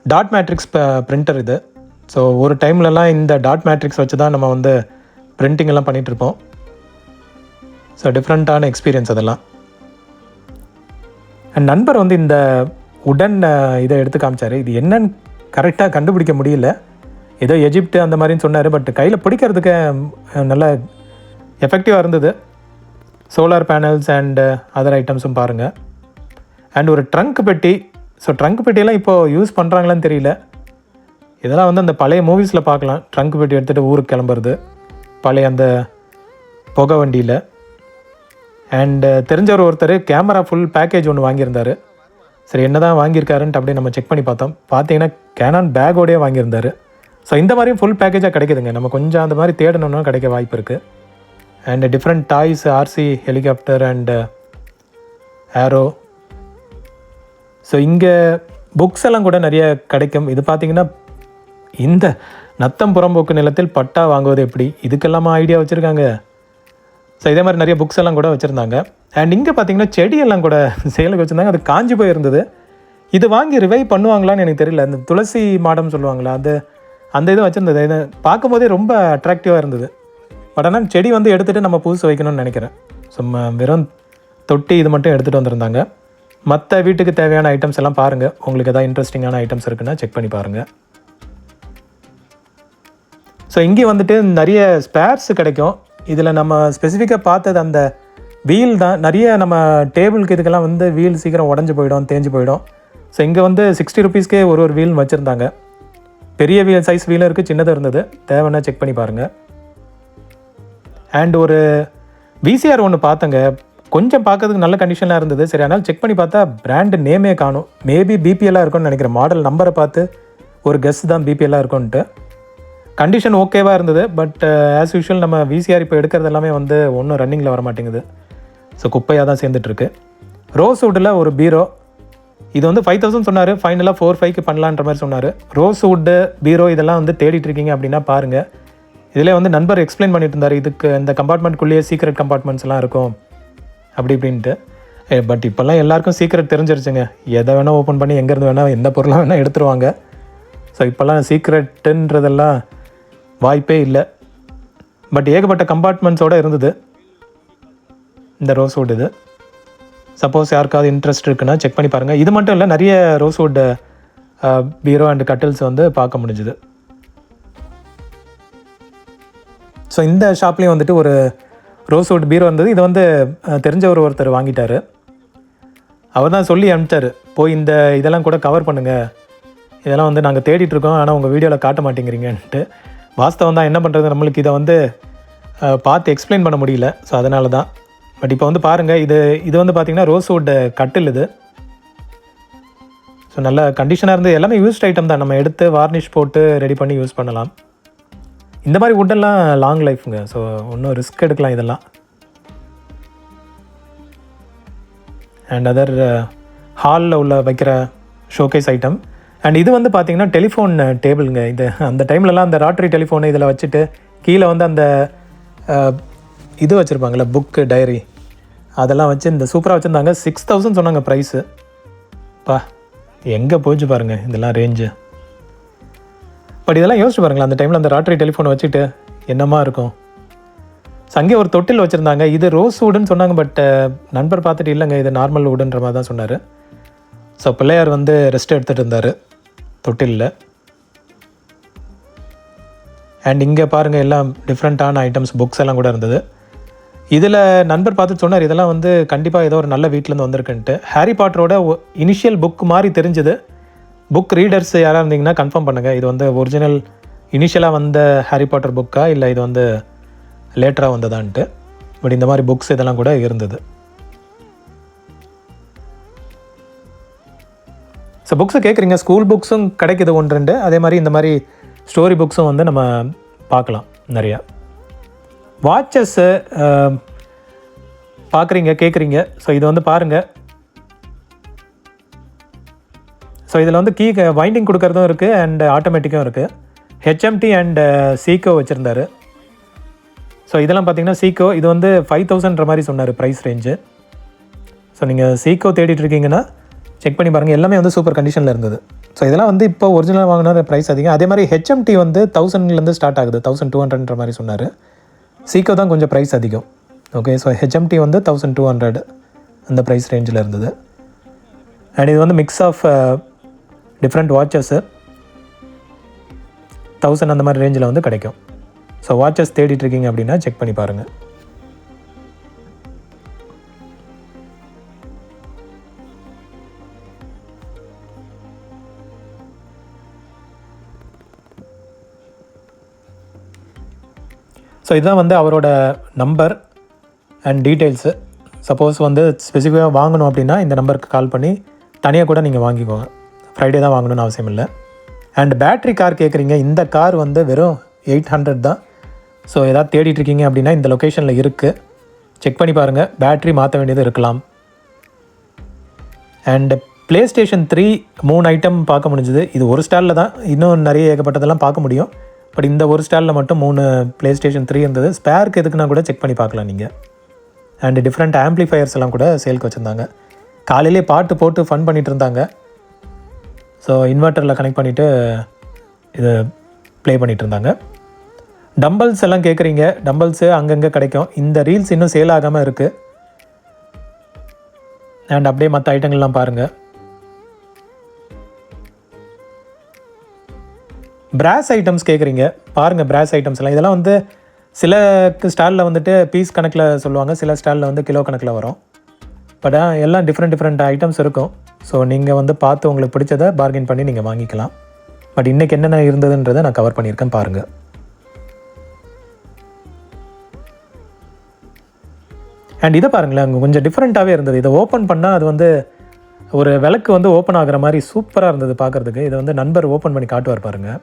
டாட் மேட்ரிக்ஸ் பிரிண்டர் இது. ஸோ ஒரு டைம்லலாம் இந்த டாட் மேட்ரிக்ஸ் வச்சு தான் நம்ம வந்து பிரிண்டிங் எல்லாம் பண்ணிகிட்ருப்போம். ஸோ டிஃப்ரெண்ட்டான எக்ஸ்பீரியன்ஸ் அதெல்லாம். அண்ட் நண்பர் வந்து இந்த உடன் இதை எடுத்து காமிச்சார். இது என்னன்னு கரெக்டாக கண்டுபிடிக்க முடியல. ஏதோ எஜிப்ட் அந்த மாதிரின்னு சொன்னார், பட் கையில் பிடிக்கிறதுக்கு நல்ல எஃபெக்டிவாக இருந்தது. சோலார் பேனல்ஸ் அண்ட் அதர் ஐட்டம்ஸும் பாருங்கள். அண்ட் ஒரு ட்ரங்க் பெட்டி. ஸோ ட்ரங்க் பெட்டியெல்லாம் இப்போது யூஸ் பண்ணுறாங்களான்னு தெரியல. இதெல்லாம் வந்து அந்த பழைய மூவிஸில் பார்க்கலாம். ட்ரங்க் பெட்டி எடுத்துகிட்டு ஊருக்கு கிளம்புறது பழைய அந்த புகை வண்டியில். அண்டு தெரிஞ்சவர் ஒருத்தர் கேமரா ஃபுல் பேக்கேஜ் ஒன்று வாங்கியிருந்தார். சரி என்ன தான் வாங்கியிருக்காருன்ட்டு அப்படியே நம்ம செக் பண்ணி பார்த்தோம். பார்த்தீங்கன்னா கேனான் பேக்கோடையே வாங்கியிருந்தார். ஸோ இந்த மாதிரியும் ஃபுல் பேக்கேஜாக கிடைக்குதுங்க. நம்ம கொஞ்சம் அந்த மாதிரி தேடணுன்னா கிடைக்க வாய்ப்பு இருக்குது. And different toys, RC helicopter and aero. So இங்கே புக்ஸ் எல்லாம் கூட நிறைய கிடைக்கும். இது பார்த்திங்கன்னா இந்த நத்தம் புறம்போக்கு நிலத்தில் பட்டா வாங்குவது எப்படி, இதுக்கெல்லாமா ஐடியா வச்சுருக்காங்க. ஸோ இதே மாதிரி நிறைய புக்ஸ் எல்லாம் கூட வச்சுருந்தாங்க. அண்ட் இங்கே பார்த்திங்கன்னா செடியெல்லாம் கூட சேலுக்கு வச்சுருந்தாங்க. அது காஞ்சி போயிருந்தது. இது வாங்கி ரிவைவ் பண்ணுவாங்களான்னு எனக்கு தெரியல. அந்த துளசி மாடம் சொல்லுவாங்களா, அது அந்த இது வச்சுருந்தது. இது பார்க்கும்போதே ரொம்ப அட்ராக்டிவாக இருந்தது. பட் ஆனால் செடி வந்து எடுத்துகிட்டு நம்ம புதுசு வைக்கணும்னு நினைக்கிறேன். சும்மா வெறும் தொட்டி இது மட்டும் எடுத்துகிட்டு வந்திருந்தாங்க. மற்ற வீட்டுக்கு தேவையான ஐட்டம்ஸ் எல்லாம் பாருங்கள். உங்களுக்கு எதாவது இன்ட்ரெஸ்டிங்கான ஐட்டம்ஸ் இருக்குன்னா செக் பண்ணி பாருங்கள். ஸோ இங்கே வந்துட்டு நிறைய ஸ்பேர்ஸ் கிடைக்கும். இதில் நம்ம ஸ்பெசிஃபிக்காக பார்த்தது அந்த வீல் தான். நிறைய நம்ம டேபிளுக்கு இதுக்கெல்லாம் வந்து வீல் சீக்கிரம் உடஞ்சி போயிடும், தேஞ்சு போயிடும். ஸோ இங்கே வந்து 60 rupeesக்கே ஒரு வீல் வச்சுருந்தாங்க. பெரிய வீல் சைஸ் வீலும் இருக்குது, சின்னதாக இருந்தது. தேவைன்னா செக் பண்ணி பாருங்கள். அண்ட் ஒரு விசிஆர் ஒன்று பார்த்தங்க, கொஞ்சம் பார்க்கறதுக்கு நல்ல கண்டிஷனாக இருந்தது. சரி, அதனால் செக் பண்ணி பார்த்தா பிராண்டு நேமே காணும். மேபி பிபிஎல்லாக இருக்கும்னு நினைக்கிறேன். மாடல் நம்பரை பார்த்து ஒரு கெஸ் தான் பிபிஎல்லாக இருக்கும்ன்ட்டு. கண்டிஷன் ஓகேவாக இருந்தது. பட் ஆஸ் யூஷுவல் நம்ம விசிஆர் இப்போ எடுக்கிறது எல்லாமே வந்து ஒன்றும் ரன்னிங்கில் வர மாட்டேங்குது. ஸோ குப்பையாக தான் சேர்ந்துட்டுருக்கு. ரோஸ்வுட்டில் ஒரு பீரோ, இது வந்து 5000 சொன்னார், ஃபைனலாக 4,500 பண்ணலான்ற மாதிரி சொன்னார். ரோஸ்வுட்டு பீரோ இதெல்லாம் வந்து தேடிட்டு இருக்கீங்க அப்படின்னா பாருங்கள். இதில் வந்து நண்பர் எக்ஸ்பிளைன் பண்ணிட்டு இருந்தார், இதுக்கு இந்த கம்பார்ட்மெண்ட்குள்ளேயே சீக்ரெட் கம்பார்ட்மெண்ட்ஸ்லாம் இருக்கும் அப்படி இப்படின்ட்டு. பட் இப்போல்லாம் எல்லாருக்கும் சீக்ரெட் தெரிஞ்சிருச்சுங்க. எதை வேணால் ஓப்பன் பண்ணி எங்கேருந்து வேணால் எந்த பொருளாக வேணால் எடுத்துருவாங்க. ஸோ இப்போல்லாம் சீக்ரெட்டுன்றதெல்லாம் வாய்ப்பே இல்லை. பட் ஏகப்பட்ட கம்பார்ட்மெண்ட்ஸோடு இருந்தது இந்த ரோஸ்வுட். இது சப்போஸ் யாருக்காவது இன்ட்ரெஸ்ட் இருக்குன்னா செக் பண்ணி பாருங்கள். இது மட்டும் இல்லை, நிறைய ரோஸ்வுட் பீரோ அண்ட் கட்டில்ஸ் வந்து பார்க்க முடிஞ்சுது. ஸோ இந்த ஷாப்லேயும் வந்துட்டு ஒரு ரோஸ்வுட் பீரோ இருந்தது. இது வந்து தெரிஞ்சவர் ஒருத்தர் வாங்கிட்டார். அவர் தான் சொல்லி அனுப்பிச்சார், போய் இந்த இதெல்லாம் கூட கவர் பண்ணுங்கள், இதெல்லாம் வந்து நாங்கள் தேடிட்டுருக்கோம், ஆனால் உங்கள் வீடியோவில் காட்ட மாட்டேங்கிறீங்கன்ட்டு. வாஸ்தவம் தான், என்ன பண்ணுறது, நம்மளுக்கு இதை வந்து பார்த்து எக்ஸ்பிளைன் பண்ண முடியல. ஸோ அதனால தான். பட் இப்போ வந்து பாருங்கள், இது வந்து பார்த்திங்கன்னா ரோஸ்வுட் கட்டில் இது. ஸோ நல்ல கண்டிஷனாக இருந்து எல்லாமே யூஸ்ட் ஐட்டம் தான். நம்ம எடுத்து வார்னிஷ் போட்டு ரெடி பண்ணி யூஸ் பண்ணலாம். இந்த மாதிரி வுட்டெல்லாம் லாங் லைஃபுங்க. ஸோ ஒன்றும் ரிஸ்க் எடுக்கலாம் இதெல்லாம். அண்ட் அதர் ஹாலில் உள்ள வைக்கிற ஷோகேஸ் ஐட்டம். அண்ட் இது வந்து பார்த்திங்கன்னா டெலிஃபோன் டேபிளுங்க. இது அந்த டைம்லலாம் அந்த ராட்ரி டெலிஃபோனு இதில் வச்சுட்டு கீழே வந்து அந்த இது வச்சுருப்பாங்கள்ல, புக்கு டைரி, அதெல்லாம் வச்சு இந்த சூப்பராக வச்சுருந்தாங்க. 6000 சொன்னாங்க ப்ரைஸு. பா, எங்கே போச்சு பாருங்கள் இதெல்லாம் ரேஞ்சு. பட் இதெல்லாம் யோசிச்சு பாருங்களேன், அந்த டைமில் அந்த ராட்ரி டெலிஃபோனை வச்சுட்டு என்னமா இருக்கும். அங்கே ஒரு தொட்டில் வச்சுருந்தாங்க. இது ரோஸ் வுட்டுன்னு சொன்னாங்க. பட் நண்பர் பார்த்துட்டு இல்லைங்க, இது நார்மல் வுட்டுன்ற மாதிரி தான் சொன்னார். ஸோ பிள்ளையார் வந்து ரெஸ்ட் எடுத்துகிட்டு இருந்தார் தொட்டிலில். அண்ட் இங்கே பாருங்கள், எல்லாம் டிஃப்ரெண்ட்டான ஐட்டம்ஸ், புக்ஸ் எல்லாம் கூட இருந்தது. இதில் நண்பர் பார்த்துட்டு சொன்னார், இதெல்லாம் வந்து கண்டிப்பாக ஏதோ ஒரு நல்ல வீட்டிலேருந்து வந்திருக்குன்ட்டு. ஹாரி பாட்டரோட இனிஷியல் புக் மாதிரி தெரிஞ்சுது. புக் ரீடர்ஸ் யாராக இருந்தீங்கன்னா கன்ஃபார்ம் பண்ணுங்கள், இது வந்து ஒரிஜினல் இனிஷியலாக வந்த ஹாரி பாட்டர் புக்கா இல்லை இது வந்து லேட்டராக வந்ததான்ட்டு. பட் இந்த மாதிரி புக்ஸ் இதெல்லாம் கூட இருந்தது. ஸோ புக்ஸை கேட்குறீங்க, ஸ்கூல் புக்ஸும் கிடைக்குது 1-2. அதே மாதிரி இந்த மாதிரி ஸ்டோரி புக்ஸும் வந்து நம்ம பார்க்கலாம் நிறையா. வாட்சஸ்ஸு பார்க்குறீங்க, கேட்குறீங்க. ஸோ இது வந்து பாருங்கள். ஸோ இதில் வந்து கீ வைண்டிங் கொடுக்கறதும் இருக்குது அண்ட் ஆட்டோமேட்டிக்கும் இருக்குது. ஹெச்எம்டி அண்ட் சீக்கோ வச்சுருந்தார். ஸோ இதெல்லாம் பார்த்திங்கன்னா சீக்கோ இது வந்து 5000ன்ற மாதிரி சொன்னார் ப்ரைஸ் ரேஞ்சு. ஸோ நீங்கள் சீக்கோ தேடிட்டுருக்கீங்கன்னா செக் பண்ணி பாருங்கள். எல்லாமே வந்து சூப்பர் கண்டிஷனில் இருந்தது. ஸோ இதெல்லாம் வந்து இப்போ ஒரிஜினல் வாங்கினா ப்ரைஸ் அதிகம். அதே மாதிரி ஹெச்எம்டி வந்து 1000லேருந்து ஸ்டார்ட் ஆகுது, 1200ன்ற மாதிரி சொன்னார். சீக்கோ தான் கொஞ்சம் ப்ரைஸ் அதிகம். ஓகே, ஸோ ஹெச்எம்டி வந்து 1200 அந்த ப்ரைஸ் ரேஞ்சில் இருந்தது. அண்ட் இது வந்து மிக்ஸ் ஆஃப் டிஃப்ரெண்ட் வாட்சஸ்ஸு 1000 அந்த மாதிரி ரேஞ்சில் வந்து கிடைக்கும். ஸோ வாட்சஸ் தேடிட்டுருக்கீங்க அப்படின்னா செக் பண்ணி பாருங்கள். ஸோ இதுதான் வந்து அவரோட நம்பர் அண்ட் டீட்டெயில்ஸு. சப்போஸ் வந்து ஸ்பெசிஃபிக்காக வாங்கணும் அப்படின்னா இந்த நம்பருக்கு கால் பண்ணி தனியாக கூட நீங்கள் வாங்கிக்கோங்க. ஃப்ரைடே தான் வாங்கணும்னு அவசியம் இல்லை. அண்ட் பேட்ரி கார் கேட்குறீங்க, இந்த கார் வந்து வெறும் 800 தான். ஸோ எதாவது தேடிட்டுருக்கீங்க அப்படின்னா இந்த லொக்கேஷனில் இருக்குது, செக் பண்ணி பாருங்கள். பேட்ரி மாற்ற வேண்டியது இருக்கலாம். அண்டு ப்ளே ஸ்டேஷன் 3 3 ஐட்டம் பார்க்க முடிஞ்சுது. இது ஒரு ஸ்டாலில் தான், இன்னும் நிறைய ஏகப்பட்டதெல்லாம் பார்க்க முடியும். பட் இந்த ஒரு ஸ்டாலில் மட்டும் 3 ப்ளே ஸ்டேஷன் 3 இருந்தது. ஸ்பேருக்கு எதுக்குன்னா கூட செக் பண்ணி பார்க்கலாம் நீங்கள். அண்டு டிஃப்ரெண்ட் ஆம்ப்ளிஃபயர்ஸ் எல்லாம் கூட சேல்க்கு வச்சுருந்தாங்க. காலையிலே பாட்டு போட்டு ஃபன் பண்ணிகிட்டு இருந்தாங்க. ஸோ இன்வெர்ட்டரில் கனெக்ட் பண்ணிவிட்டு இது ப்ளே பண்ணிகிட்டு இருந்தாங்க. டம்பல்ஸ் எல்லாம் கேட்குறீங்க, டம்பல்ஸு அங்கங்கே கிடைக்கும். இந்த ரீல்ஸ் இன்னும் சேல் ஆகாமல் இருக்குது. அண்ட் அப்படியே மற்ற ஐட்டங்கள்லாம் பாருங்கள். பிராஸ் ஐட்டம்ஸ் கேட்குறீங்க, பாருங்கள் பிராஸ் ஐட்டம்ஸ் எல்லாம். இதெல்லாம் வந்து சில ஸ்டாலில் வந்துட்டு பீஸ் கணக்கில் சொல்லுவாங்க, சில ஸ்டாலில் வந்து கிலோ கணக்கில் வரும். பட் எல்லாம் டிஃப்ரெண்ட் ஐட்டம்ஸ் இருக்கும். ஸோ நீங்கள் வந்து பார்த்து உங்களுக்கு பிடிச்சதை பார்கெயின் பண்ணி நீங்கள் வாங்கிக்கலாம். பட் இன்றைக்கி என்னென்ன இருந்ததுன்றதை நான் கவர் பண்ணியிருக்கேன் பாருங்கள். அண்ட் இதை பாருங்களேன், அங்கே கொஞ்சம் டிஃப்ரெண்ட்டாகவே இருந்தது. இதை ஓப்பன் பண்ணால் அது வந்து ஒரு விளக்கு வந்து ஓப்பன் ஆகிற மாதிரி சூப்பராக இருந்தது பார்க்குறதுக்கு. இதை வந்து நண்பர் ஓப்பன் பண்ணி காட்டுவார் பாருங்கள்.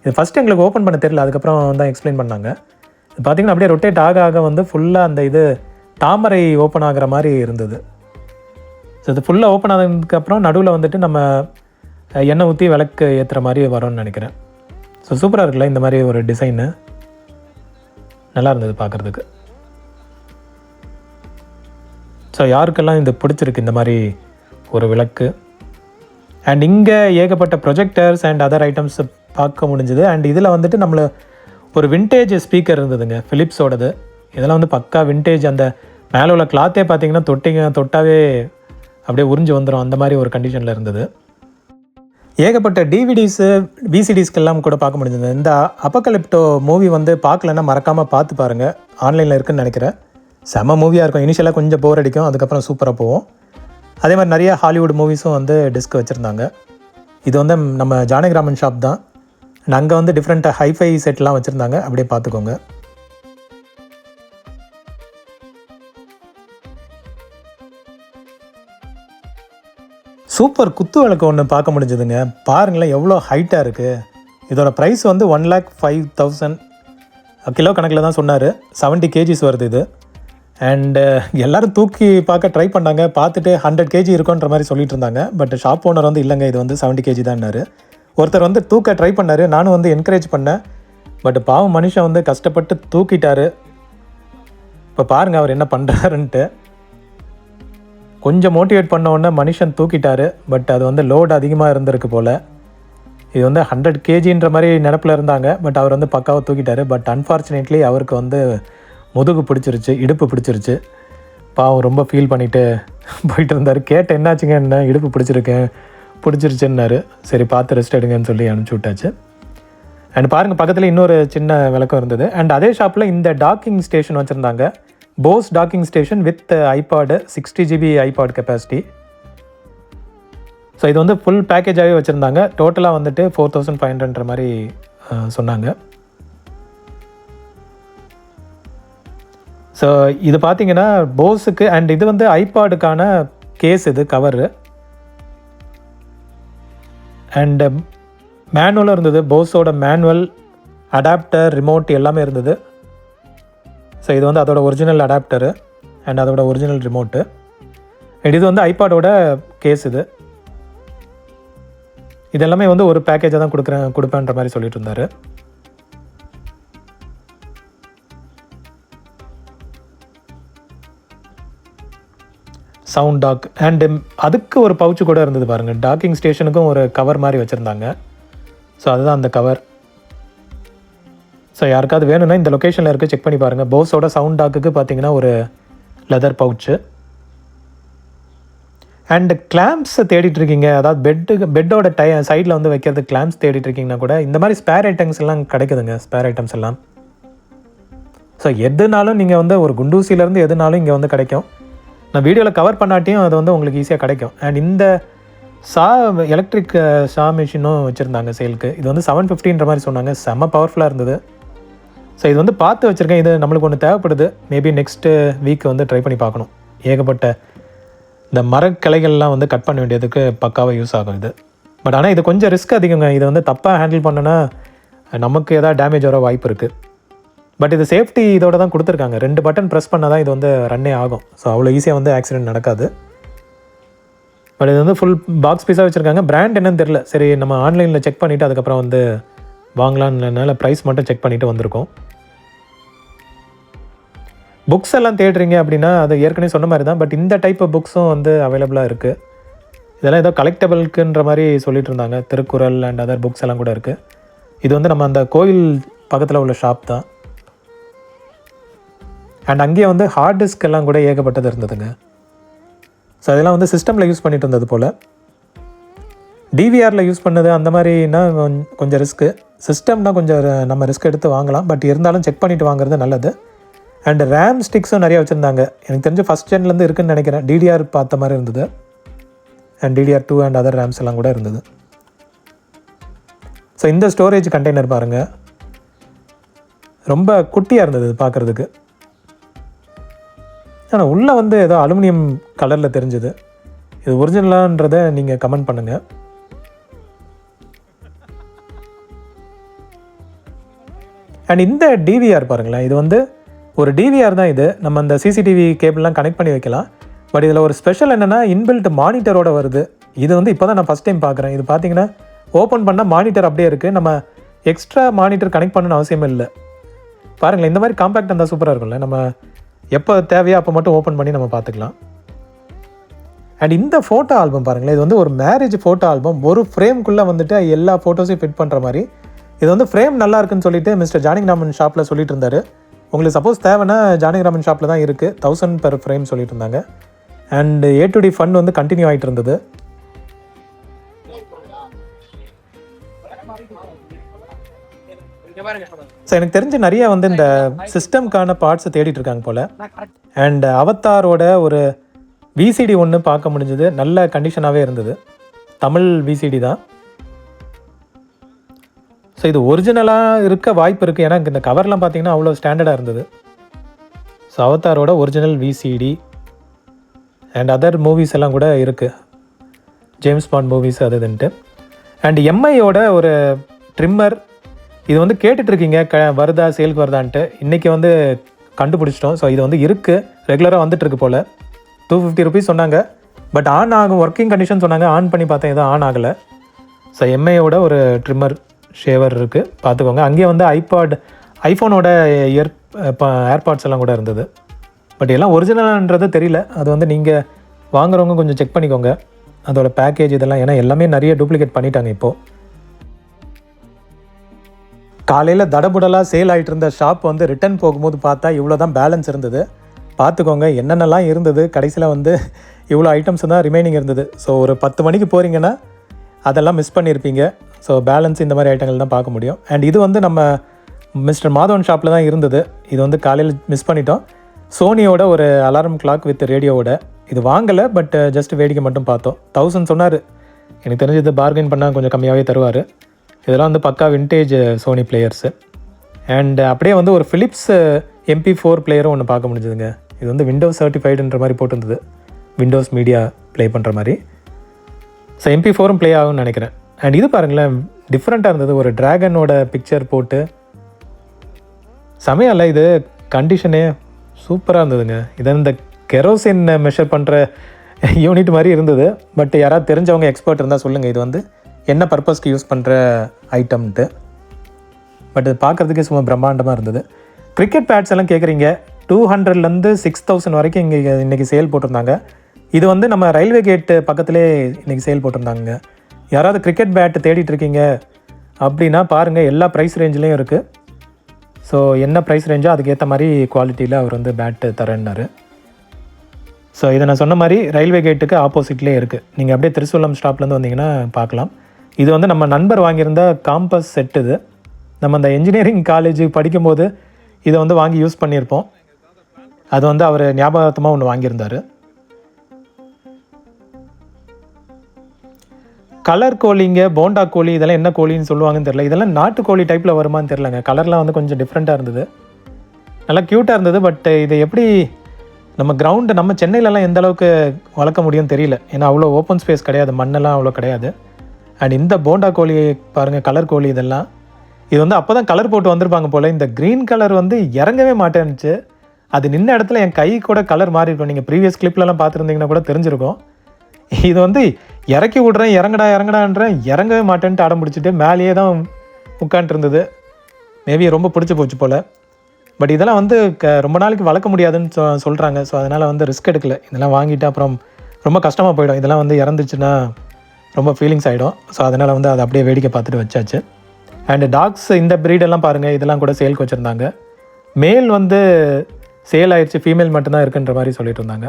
இது ஃபஸ்ட்டு எங்களுக்கு ஓப்பன் பண்ண தெரியல, அதுக்கப்புறம் தான் எக்ஸ்பிளைன் பண்ணாங்க. இது பார்த்திங்கன்னா அப்படியே ரொட்டேட் ஆக ஆக வந்து ஃபுல்லாக அந்த இது தாமரை ஓப்பன் ஆகிற மாதிரி இருந்தது. ஸோ இது ஃபுல்லாக ஓப்பன் ஆனதுக்கப்புறம் நடுவில் வந்துட்டு நம்ம எண்ணெய் ஊற்றி விளக்கு ஏற்றுற மாதிரி வரும்னு நினைக்கிறேன். ஸோ சூப்பராக இருக்குல்ல இந்த மாதிரி ஒரு டிசைனு, நல்லா இருந்தது பார்க்குறதுக்கு. ஸோ யாருக்கெல்லாம் இது பிடிச்சிருக்கு இந்த மாதிரி ஒரு விளக்கு. அண்ட் இங்கே ஏகப்பட்ட ப்ரொஜெக்டர்ஸ் அண்ட் அதர் ஐட்டம்ஸ் பார்க்க முடிஞ்சுது. அண்ட் இதில் வந்துட்டு நம்மளை ஒரு விண்டேஜ் ஸ்பீக்கர் இருந்ததுங்க, ஃபிலிப்ஸோடது. இதெல்லாம் வந்து பக்கா விண்டேஜ். அந்த மேலே உள்ள கிளாத்தே பார்த்தீங்கன்னா தொட்டாவே அப்படியே உறிஞ்சு வந்துடும், அந்த மாதிரி ஒரு கண்டிஷனில் இருந்தது. ஏகப்பட்ட டிவிடிஸு விசிடிஸ்க்கெல்லாம் கூட பார்க்க முடிஞ்சது. இந்த அப்போகலிப்டோ மூவி வந்து பார்க்கலன்னா மறக்காமல் பார்த்து பாருங்கள், ஆன்லைனில் இருக்குதுன்னு நினைக்கிறேன். செம மூவியாக இருக்கும். இனிஷியலாக கொஞ்சம் போர் அடிக்கும், அதுக்கப்புறம் சூப்பராக போகும். அதே மாதிரி நிறைய ஹாலிவுட் மூவிஸும் வந்து டிஸ்க் வச்சுருந்தாங்க. இது வந்து நம்ம ஜானகிராமன் ஷாப் தான். அங்கே வந்து டிஃப்ரெண்ட்டாக ஹைஃபை செட்லாம் வச்சுருந்தாங்க, அப்படியே பார்த்துக்கோங்க. சூப்பர் குத்து விளக்கு ஒன்று பார்க்க முடிஞ்சதுங்க. பாருங்களேன் எவ்வளோ ஹைட்டாக இருக்குது. இதோட ப்ரைஸ் வந்து 1,05,000 கிலோ கணக்கில் தான் சொன்னார். 70 kgs வருது இது. அண்டு எல்லோரும் தூக்கி பார்க்க ட்ரை பண்ணாங்க, பார்த்துட்டு 100 kg இருக்குன்ற மாதிரி சொல்லிட்டு இருந்தாங்க. பட் ஷாப் ஓனர் வந்து இல்லைங்க, இது வந்து 70 kg தான்னாரு. ஒருத்தர் வந்து தூக்க ட்ரை பண்ணார், நானும் வந்து என்கரேஜ் பண்ணேன். பட் பாவம் மனுஷன் வந்து கஷ்டப்பட்டு தூக்கிட்டார். இப்போ பாருங்கள் அவர் என்ன பண்ணுறாருன்ட்டு. கொஞ்சம் மோட்டிவேட் பண்ண உடனே மனுஷன் தூக்கிட்டார். பட் அது வந்து லோடு அதிகமாக இருந்திருக்கு போல். இது வந்து 100 kgன்ற மாதிரி நினப்பில் இருந்தாங்க. பட் அவர் வந்து பக்காவாக தூக்கிட்டார். பட் அன்ஃபார்ச்சுனேட்லி அவருக்கு வந்து முதுகு பிடிச்சிருச்சு, இடுப்பு பிடிச்சிருச்சு. பாவம் ரொம்ப ஃபீல் பண்ணிவிட்டு போயிட்டு இருந்தார். கேட்ட என்னாச்சுங்க, என்ன இடுப்பு பிடிச்சிருச்சுன்னாரு. சரி பார்த்து ரெஸ்ட் எடுங்கன்னு சொல்லி அனுப்பிச்சி விட்டாச்சு. அண்ட் பாருங்கள் பக்கத்தில் இன்னொரு சின்ன விளக்கம் இருந்தது. அண்ட் அதே ஷாப்பில் இந்த டாக்கிங் ஸ்டேஷன் வச்சுருந்தாங்க. Bose docking station with iPod, 60 GB iPod capacity. So இது வந்து ஃபுல் பேக்கேஜாகவே வச்சுருந்தாங்க. டோட்டலாக வந்துட்டு 4,500ன்ற மாதிரி சொன்னாங்க. ஸோ இது பார்த்தீங்கன்னா போஸுக்கு. அண்ட் இது வந்து ஐபாடுக்கான கேஸ், இது கவரு. அண்டு மேனுவலும் இருந்தது. போஸோட மேனுவல், அடாப்டர், ரிமோட் எல்லாமே இருந்தது. ஸோ இது வந்து அதோட ஒரிஜினல் அடாப்டரு அண்ட் அதோட ஒரிஜினல் ரிமோட்டு. அண்ட் இது வந்து ஐபாடோட கேஸ். இது எல்லாமே வந்து ஒரு பேக்கேஜாக தான் கொடுப்பேன்ற மாதிரி சொல்லிட்டு இருந்தார். Sound talk. அண்டு அதுக்கு ஒரு பவுச்சு கூட இருந்தது பாருங்கள். டாக்கிங் ஸ்டேஷனுக்கும் ஒரு கவர் மாதிரி வச்சுருந்தாங்க. ஸோ அதுதான் அந்த கவர். ஸோ யாருக்காவது வேணும்னா இந்த லொக்கேஷனில் இருக்குது, செக் பண்ணி பாருங்கள். போஸோட சவுண்ட் டாக்குக்கு பார்த்தீங்கன்னா ஒரு லெதர் பவுச்சு. அண்டு கிளாம்ப்ஸ் தேடிட்டுருக்கீங்க, அதாவது பெட்டோட சைடில் வந்து வைக்கிறது கிளாம்ப்ஸ் தேடிட்டுருக்கீங்கன்னா கூட இந்த மாதிரி ஸ்பேர் ஐட்டம்ஸ் எல்லாம் கிடைக்குதுங்க. ஸ்பேர் ஐட்டம்ஸ் எல்லாம். ஸோ எதுனாலும் நீங்கள் வந்து ஒரு குண்டூசிலேருந்து எதுனாலும் இங்கே வந்து கிடைக்கும். நான் வீடியோவில் கவர் பண்ணாட்டியும் அது வந்து உங்களுக்கு ஈஸியாக கிடைக்கும். அண்ட் இந்த எலக்ட்ரிக் ஷா மிஷினும் வச்சுருந்தாங்க சேலுக்கு. இது வந்து 750ன்ற மாதிரி சொன்னாங்க. செம்ம பவர்ஃபுல்லாக இருந்தது. ஸோ இது வந்து பார்த்து வச்சுருக்கேன். இது நம்மளுக்கு ஒன்று தேவைப்படுது. மேபி நெக்ஸ்ட்டு வீக் வந்து ட்ரை பண்ணி பார்க்கணும். ஏகப்பட்ட இந்த மரக்கிளைகள்லாம் வந்து கட் பண்ண வேண்டியதுக்கு பக்காவாக யூஸ் ஆகும் இது. பட் ஆனால் இது கொஞ்சம் ரிஸ்க் அதிகங்க. இதை வந்து தப்பாக ஹேண்டில் பண்ணோன்னா நமக்கு எதாவது டேமேஜ் வர வாய்ப்பு இருக்குது. பட் இது சேஃப்டி இதோட தான் கொடுத்துருக்காங்க. 2 பட்டன் ப்ரெஸ் பண்ணால் தான் இது வந்து ரன்னே ஆகும். ஸோ அவ்வளோ ஈஸியாக வந்து ஆக்சிடென்ட் நடக்காது. பட் இது வந்து ஃபுல் பாக்ஸ் பீஸாக வச்சுருக்காங்க. பிராண்ட் என்னன்னு தெரில. சரி நம்ம ஆன்லைனில் செக் பண்ணிவிட்டு அதுக்கப்புறம் வந்து வாங்கலாம்னால ப்ரைஸ் மட்டும் செக் பண்ணிவிட்டு வந்திருக்கோம். புக்ஸ் எல்லாம் தேடுறீங்க அப்படின்னா அது ஏற்கனவே சொன்ன மாதிரி தான். பட் இந்த டைப் ஆஃப் புக்ஸும் வந்து அவைலபிளாக இருக்குது. இதெல்லாம் ஏதோ கலெக்டபிள்க்குன்ற மாதிரி சொல்லிட்டு இருந்தாங்க. திருக்குறள் அண்ட் அதர் புக்ஸ் எல்லாம் கூட இருக்குது. இது வந்து நம்ம அந்த கோயில் பக்கத்தில் உள்ள ஷாப் தான். அண்ட் அங்கேயே வந்து ஹார்ட் டிஸ்க் எல்லாம் கூட ஏகப்பட்டது இருந்ததுங்க. ஸோ அதெல்லாம் வந்து சிஸ்டமில் யூஸ் பண்ணிட்டு இருந்தது போல். டிவிஆரில் யூஸ் பண்ணது அந்த மாதிரினா கொஞ்சம் ரிஸ்க்கு. சிஸ்டம்னா கொஞ்சம் நம்ம ரிஸ்க் எடுத்து வாங்கலாம். பட் இருந்தாலும் செக் பண்ணிவிட்டு வாங்குறது நல்லது. அண்ட் ரேம் ஸ்டிக்ஸும் நிறையா வச்சுருந்தாங்க. எனக்கு தெரிஞ்சு ஃபஸ்ட் ஜென்லேருந்து இருக்குதுன்னு நினைக்கிறேன். டிடிஆர் பார்த்த மாதிரி இருந்தது. அண்ட் DDR2 அண்ட் அதர் ரேம்ஸ் எல்லாம் கூட இருந்தது. ஸோ இந்த ஸ்டோரேஜ் கண்டெய்னர் பாருங்கள், ரொம்ப குட்டியாக இருந்தது பார்க்குறதுக்கு. ஆனால் உள்ளே வந்து ஏதோ அலுமினியம் கலரில் தெரிஞ்சுது. இது ஒரிஜினலான்றதை நீங்கள் கமெண்ட் பண்ணுங்கள். அண்ட் இந்த டிவிஆர் பாருங்களேன், இது வந்து ஒரு டிவிஆர் தான். இது நம்ம அந்த சிசிடிவி கேபிள்லாம் கனெக்ட் பண்ணி வைக்கலாம். பட் இதில் ஒரு ஸ்பெஷல் என்னென்னா இன்பில்ட் மானிட்டரோட வருது. இது வந்து இப்போ தான் நான் ஃபஸ்ட் டைம் பார்க்குறேன். இது பார்த்தீங்கன்னா ஓப்பன் பண்ணால் மானிட்டர் அப்படியே இருக்குது. நம்ம எக்ஸ்ட்ரா மானிட்டர் கனெக்ட் பண்ணணும்னு அவசியமே இல்லை. பாருங்களேன், இந்த மாதிரி காம்பேக்ட் இருந்தால் சூப்பராக இருக்கும்ல. நம்ம எப்போ தேவையோ அப்போ மட்டும் ஓப்பன் பண்ணி நம்ம பார்த்துக்கலாம். அண்ட் இந்த ஃபோட்டோ ஆல்பம் பாருங்களேன், இது வந்து ஒரு மேரேஜ் ஃபோட்டோ ஆல்பம். ஒரு ஃப்ரேம்குள்ளே வந்துட்டு எல்லா ஃபோட்டோஸையும் ஃபிட் பண்ணுற மாதிரி. இது வந்து ஃப்ரேம் நல்லா இருக்குன்னு சொல்லிட்டு மிஸ்டர் ஜானகிராமன் ஷாப்பில் சொல்லிட்டு இருந்தார். உங்களுக்கு சப்போஸ் தேவைன்னா ஜானகிராமன் ஷாப்பில் தான் இருக்குது. 1000 per ஃப்ரேம் சொல்லிட்டு இருந்தாங்க. And A to D fund வந்து கண்டினியூ ஆகிட்டு இருந்தது. ஸோ எனக்கு தெரிஞ்சு நிறைய வந்து இந்த சிஸ்டம்க்கான பார்ட்ஸை தேடிட்டு இருக்காங்க போல். அண்ட் அவத்தாரோட ஒரு விசிடி ஒன்று பார்க்க முடிஞ்சது. நல்ல கண்டிஷனாகவே இருந்தது. தமிழ் விசிடி தான். ஸோ இது ஒரிஜினலாக இருக்க வாய்ப்பு இருக்குது. ஏன்னா இந்த கவர்லாம் பார்த்தீங்கன்னா அவ்வளோ ஸ்டாண்டர்டாக இருந்தது. ஸோ அவத்தாரோட original VCD and other movies எல்லாம் கூட இருக்குது. ஜேம்ஸ் பாண்ட் மூவிஸ் அது இதுன்ட்டு. அண்ட் எம்ஐயோட ஒரு ட்ரிம்மர். இது வந்து கேட்டுட்ருக்கீங்க வருதா சேலுக்கு வருதான்ட்டு. இன்றைக்கி வந்து கண்டுபிடிச்சிட்டோம். ஸோ இது வந்து இருக்குது, ரெகுலராக வந்துட்டுருக்கு போல். 250 rupees சொன்னாங்க. பட் ஆன் ஆகும், ஒர்க்கிங் கண்டிஷன் சொன்னாங்க. ஆன் பண்ணி பார்த்தேன், எதுவும் ஆன் ஆகலை. ஸோ எம்ஐயோட ஒரு ட்ரிம்மர் ஷேவர் இருக்குது, பார்த்துக்கோங்க. அங்கேயே வந்து ஐஃபோனோட ஏர்பாட்ஸ் எல்லாம் கூட இருந்தது. பட் எல்லாம் ஒரிஜினல்ன்றது தெரியல. அது வந்து நீங்கள் வாங்குறவங்க கொஞ்சம் செக் பண்ணிக்கோங்க அதோட பேக்கேஜ் இதெல்லாம். ஏன்னா எல்லாமே நிறைய டூப்ளிகேட் பண்ணிட்டாங்க இப்போது. காலையில் தடபுடலாக சேல் ஆகிட்டு இருந்த ஷாப் வந்து ரிட்டர்ன் போகும்போது பார்த்தா இவ்வளோ தான் பேலன்ஸ் இருந்தது. பார்த்துக்கோங்க என்னென்னலாம் இருந்தது. கடைசியில் வந்து இவ்வளோ ஐட்டம்ஸ் தான் ரிமைனிங் இருந்தது. ஸோ ஒரு 10 மணிக்கு போகிறீங்கன்னா அதெல்லாம் மிஸ் பண்ணியிருப்பீங்க. ஸோ பேலன்ஸ் இந்த மாதிரி ஐட்டங்கள் தான் பார்க்க முடியும். அண்ட் இது வந்து நம்ம மிஸ்டர் மாதவன் ஷாப்பில் தான் இருந்தது. இது வந்து காலையில் மிஸ் பண்ணிட்டோம். சோனியோட ஒரு அலாரம் கிளாக் வித் ரேடியோவோட. இது வாங்கலை, பட் ஜஸ்ட் வேடிக்கை மட்டும் பார்த்தோம். 1000 சொன்னார். எனக்கு தெரிஞ்சு இது பார்கெயின் பண்ணால் கொஞ்சம் கம்மியாகவே தருவார். இதெல்லாம் வந்து பக்கா வின்டேஜ் சோனி பிளேயர்ஸு. அண்ட் அப்படியே வந்து ஒரு ஃபிலிப்ஸ் MP4 பிளேயரும் ஒன்று பார்க்க முடிஞ்சதுங்க. இது வந்து விண்டோஸ் சர்டிஃபைடுன்ற மாதிரி போட்டிருந்தது. விண்டோஸ் மீடியா ப்ளே பண்ணுற மாதிரி. ஸோ MP4ம் ப்ளே ஆகும்னு நினைக்கிறேன். அண்ட் இது பாருங்களேன், டிஃப்ரெண்ட்டாக இருந்தது. ஒரு ட்ராகனோட பிக்சர் போட்டு செமையால. இது கண்டிஷனே சூப்பராக இருந்ததுங்க. இதை இந்த கெரோசின் மெஷர் பண்ணுற யூனிட் மாதிரி இருந்தது. பட் யாராவது தெரிஞ்சவங்க எக்ஸ்பர்ட் இருந்தால் சொல்லுங்கள், இது வந்து என்ன பர்பஸ்க்கு யூஸ் பண்ணுற ஐட்டம்ன்ட்டு. பட் இது பார்க்குறதுக்கே சும்மா பிரம்மாண்டமாக இருந்தது. கிரிக்கெட் பேட்ஸ் எல்லாம் கேட்குறீங்க. 200லேருந்து 6000 வரைக்கும் இன்றைக்கி சேல் போட்டிருந்தாங்க. இது வந்து நம்ம ரயில்வே கேட்டு பக்கத்திலே இன்றைக்கி சேல் போட்டிருந்தாங்க. யாராவது கிரிக்கெட் பேட்டு தேடிட்டு இருக்கீங்க அப்படின்னா பாருங்கள், எல்லா ப்ரைஸ் ரேஞ்சிலையும் இருக்குது. ஸோ என்ன ப்ரைஸ் ரேஞ்சோ அதுக்கேற்ற மாதிரி குவாலிட்டியில் அவர் வந்து பேட்டு தரேன்னாரு. ஸோ இதை நான் சொன்ன மாதிரி ரயில்வே கேட்டுக்கு ஆப்போசிட்லேயே இருக்குது. நீங்கள் அப்படியே திருச்சூலம் ஸ்டாப்லேருந்து வந்தீங்கன்னா பார்க்கலாம். இது வந்து நம்ம நண்பர் வாங்கியிருந்த காம்பஸ் செட். இது நம்ம அந்த இன்ஜினியரிங் காலேஜ் படிக்கும்போது இதை வந்து வாங்கி யூஸ் பண்ணியிருப்போம். அது வந்து அவர் ஞாபகமாக ஒன்று வாங்கியிருந்தார். கலர் கோழிங்க, போண்டா கோழி, இதெல்லாம் என்ன கோழின்னு சொல்லுவாங்கன்னு தெரியல. இதெல்லாம் நாட்டுக்கோழி டைப்பில் வருமானு தெரிலங்க. கலர்லாம் வந்து கொஞ்சம் டிஃப்ரெண்ட்டாக இருந்தது, நல்லா க்யூட்டாக இருந்தது. பட் இதை எப்படி நம்ம கிரவுண்டு நம்ம சென்னையிலலாம் எந்த அளவுக்கு வளர்க்க முடியும்னு தெரியல. ஏன்னா அவ்வளோ ஓப்பன் ஸ்பேஸ் கிடையாது, மண்ணெல்லாம் அவ்வளோ கிடையாது. அண்ட் இந்த போண்டா கோழி பாருங்கள், கலர் கோழி. இதெல்லாம் இது வந்து அப்போ தான் கலர் போட்டு வந்திருப்பாங்க போல். இந்த க்ரீன் கலர் வந்து இறங்கவே மாட்டேன்னுச்சு. அது நின்ன இடத்துல என் கை கூட கலர் மாறி இருக்கும். நீங்கள் ப்ரீவியஸ் கிளிப்லலாம் பார்த்துருந்தீங்கன்னா கூட தெரிஞ்சிருக்கும். இது வந்து இறக்கி விட்றேன், இறங்கடான்றேன், இறங்கவே மாட்டேன்ட்டு அடம் பிடிச்சிட்டு மேலேயே தான் உட்காண்ட்ருந்தது. மேபி ரொம்ப பிடிச்சி போச்சு போல். பட் இதெல்லாம் வந்து ரொம்ப நாளைக்கு வளர்க்க முடியாதுன்னு சொல்கிறாங்க. ஸோ அதனால் வந்து ரிஸ்க் எடுக்கலை. இதெல்லாம் வாங்கிட்டு அப்புறம் ரொம்ப கஷ்டமாக போயிடும். இதெல்லாம் வந்து இறந்துச்சுன்னா ரொம்ப ஃபீலிங்ஸ் ஆகிடும். ஸோ அதனால் வந்து அதை அப்படியே வேடிக்கை பார்த்துட்டு வச்சாச்சு. அண்டு டாக்ஸ் இந்த ப்ரீடெல்லாம் பாருங்கள், இதெல்லாம் கூட சேலுக்கு வச்சுருந்தாங்க. மேல் வந்து சேல் ஆயிடுச்சு, ஃபீமேல் மட்டும்தான் இருக்குன்ற மாதிரி சொல்லிட்டு இருந்தாங்க.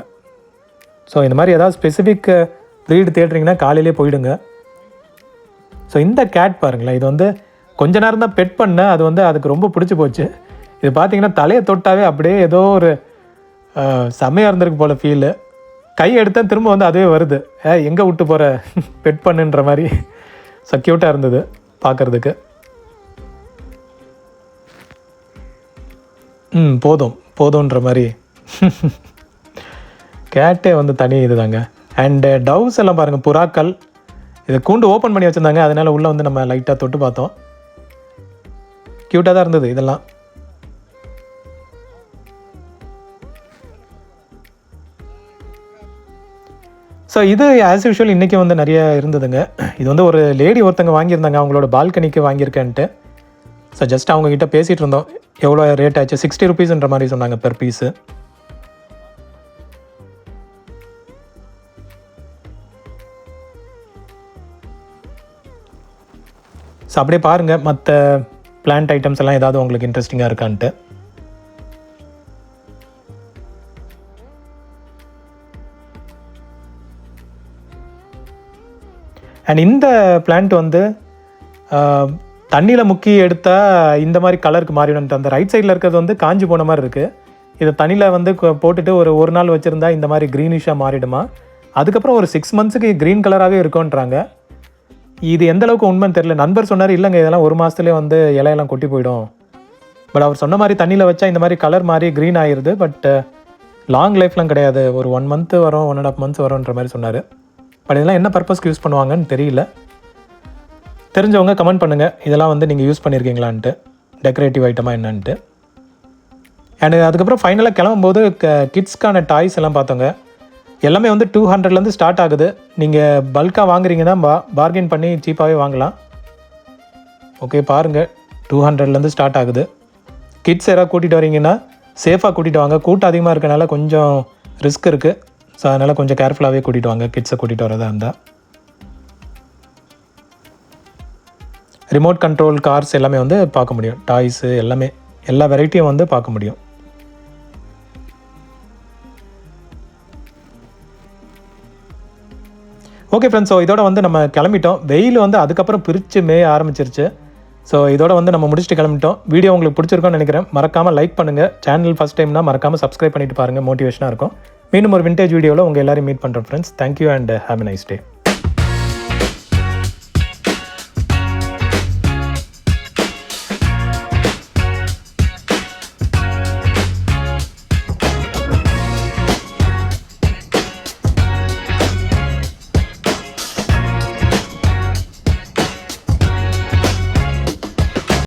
ஸோ இந்த மாதிரி ஏதாவது ஸ்பெசிஃபிக் ப்ரீடு தேடுறீங்கன்னா காலையிலே போயிடுங்க. ஸோ இந்த கேட் பாருங்களேன், இது வந்து கொஞ்ச நேரம் தான் பெட் பண்ண, அது வந்து அதுக்கு ரொம்ப பிடிச்சி போச்சு. இது பார்த்தீங்கன்னா தலையை தொட்டாவே அப்படியே ஏதோ ஒரு செமையாக இருந்திருக்கு போல் ஃபீலு. கை எடுத்தால் திரும்ப வந்து அதுவே வருது, எங்கே விட்டு போகிற பெட் பண்ணுன்ற மாதிரி. ஸோ க்யூட்டாக இருந்தது பார்க்குறதுக்கு. போதும்ன்ற மாதிரி. கேட்டே வந்து தனி இதுதாங்க. அண்டு டவ்ஸ் எல்லாம் பாருங்கள், புறாக்கள். இதை கூண்டு ஓப்பன் பண்ணி வச்சுருந்தாங்க, அதனால் உள்ளே வந்து நம்ம லைட்டாக தொட்டு பார்த்தோம். க்யூட்டாக தான் இருந்தது இதெல்லாம். ஸோ இது ஆஸ் யூஷுவல் இன்றைக்கி வந்து நிறைய இருந்ததுங்க. இது வந்து ஒரு லேடி ஒருத்தங்க வாங்கியிருந்தாங்க, அவங்களோட பால்கனிக்கு வாங்கியிருக்கேன்ட்டு. ஸோ ஜஸ்ட் அவங்கக்கிட்ட பேசிகிட்டு இருந்தோம், எவ்வளோ ரேட் ஆச்சு. 60 ருபீஸ்ன்ற மாதிரி சொன்னாங்க பெர் பீஸு. ஸோ அப்படியே பாருங்கள் மற்ற பிளான்ட் ஐட்டம்ஸ் எல்லாம் ஏதாவது உங்களுக்கு இன்ட்ரெஸ்டிங்காக இருக்கான்ட்டு. அண்ட் இந்த பிளான்ட் வந்து தண்ணியில் முக்கி எடுத்தால் இந்த மாதிரி கலருக்கு மாறிடும். அந்த ரைட் சைடில் இருக்கிறது வந்து காஞ்சி போன மாதிரி இருக்குது. இதை தண்ணியில் வந்து போட்டுட்டு ஒரு நாள் வச்சுருந்தா இந்த மாதிரி க்ரீனிஷாக மாறிடுமா. அதுக்கப்புறம் ஒரு 6 மந்த்ஸுக்கு க்ரீன் கலராகவே இருக்கும்ன்றாங்க. இது எந்த அளவுக்கு உண்மைன்னு தெரியல. நண்பர் சொன்னார், இல்லைங்க இதெல்லாம் 1 மாதத்துலேயே வந்து இலையெல்லாம் கொட்டி போயிடும். பட் அவர் சொன்ன மாதிரி தண்ணியில் வச்சா இந்த மாதிரி கலர் மாதிரி க்ரீன் ஆகிடுது. பட் லாங் லைஃப்லாம் கிடையாது, ஒரு 1 மந்த் வரும், 1.5 மந்த்ஸ் வரும்ன்ற மாதிரி சொன்னார். பட் இதெல்லாம் என்ன பர்பஸ்க்கு யூஸ் பண்ணுவாங்கன்னு தெரியல. தெரிஞ்சவங்க கமெண்ட் பண்ணுங்கள், இதெல்லாம் வந்து நீங்கள் யூஸ் பண்ணியிருக்கீங்களான்ட்டு, டெக்கரேட்டிவ் ஐட்டமாக என்னன்ட்டு. அண்ட் அதுக்கப்புறம் ஃபைனலாக கிளம்பும்போது கிட்ஸ்க்கான டாய்ஸ் எல்லாம் பார்த்தோங்க. எல்லாமே வந்து 200லேருந்து ஸ்டார்ட் ஆகுது. நீங்கள் பல்காக வாங்குறீங்கன்னா பார்கெயின் பண்ணி சீப்பாகவே வாங்கலாம். ஓகே பாருங்கள், 200லேருந்து ஸ்டார்ட் ஆகுது. கிட்ஸ் யாராவது கூட்டிகிட்டு வரீங்கன்னா சேஃபாக கூட்டிகிட்டு வாங்க. கூட்டம் அதிகமாக இருக்கனால கொஞ்சம் ரிஸ்க் இருக்குது. ஸோ அதனால் கொஞ்சம் கேர்ஃபுல்லாகவே கூட்டிகிட்டு வாங்க கிட்ஸை கூட்டிகிட்டு வரதா இருந்தால். ரிமோட் கண்ட்ரோல் கார்ஸ் எல்லாமே வந்து பார்க்க முடியும். டாய்ஸு எல்லாமே, எல்லா வெரைட்டியும் வந்து பார்க்க முடியும். ஓகே ஃப்ரெண்ட்ஸ், ஸோ இதோட வந்து நம்ம கிளம்பிட்டோம். வெயில் வந்து அதுக்கப்புறம் பிரித்து மேய ஆரம்பிச்சிருச்சு. ஸோ இதோட வந்து நம்ம முடிச்சுட்டு கிளம்பிட்டோம். வீடியோ உங்களுக்கு பிடிச்சிருக்கோன்னு நினைக்கிறேன். மறக்காமல் லைக் பண்ணுங்கள். சேனல் ஃபஸ்ட் டைம்னா மறக்காமல் சப்ஸ்கிரைப் பண்ணிட்டு பாருங்கள், மோட்டிவேஷனாக இருக்கும். மீண்டும் ஒரு விண்டேஜ் வீடியோவில் உங்கள் எல்லாரையும் மீட் பண்ணுறோம் friends. Thank you and have a nice day.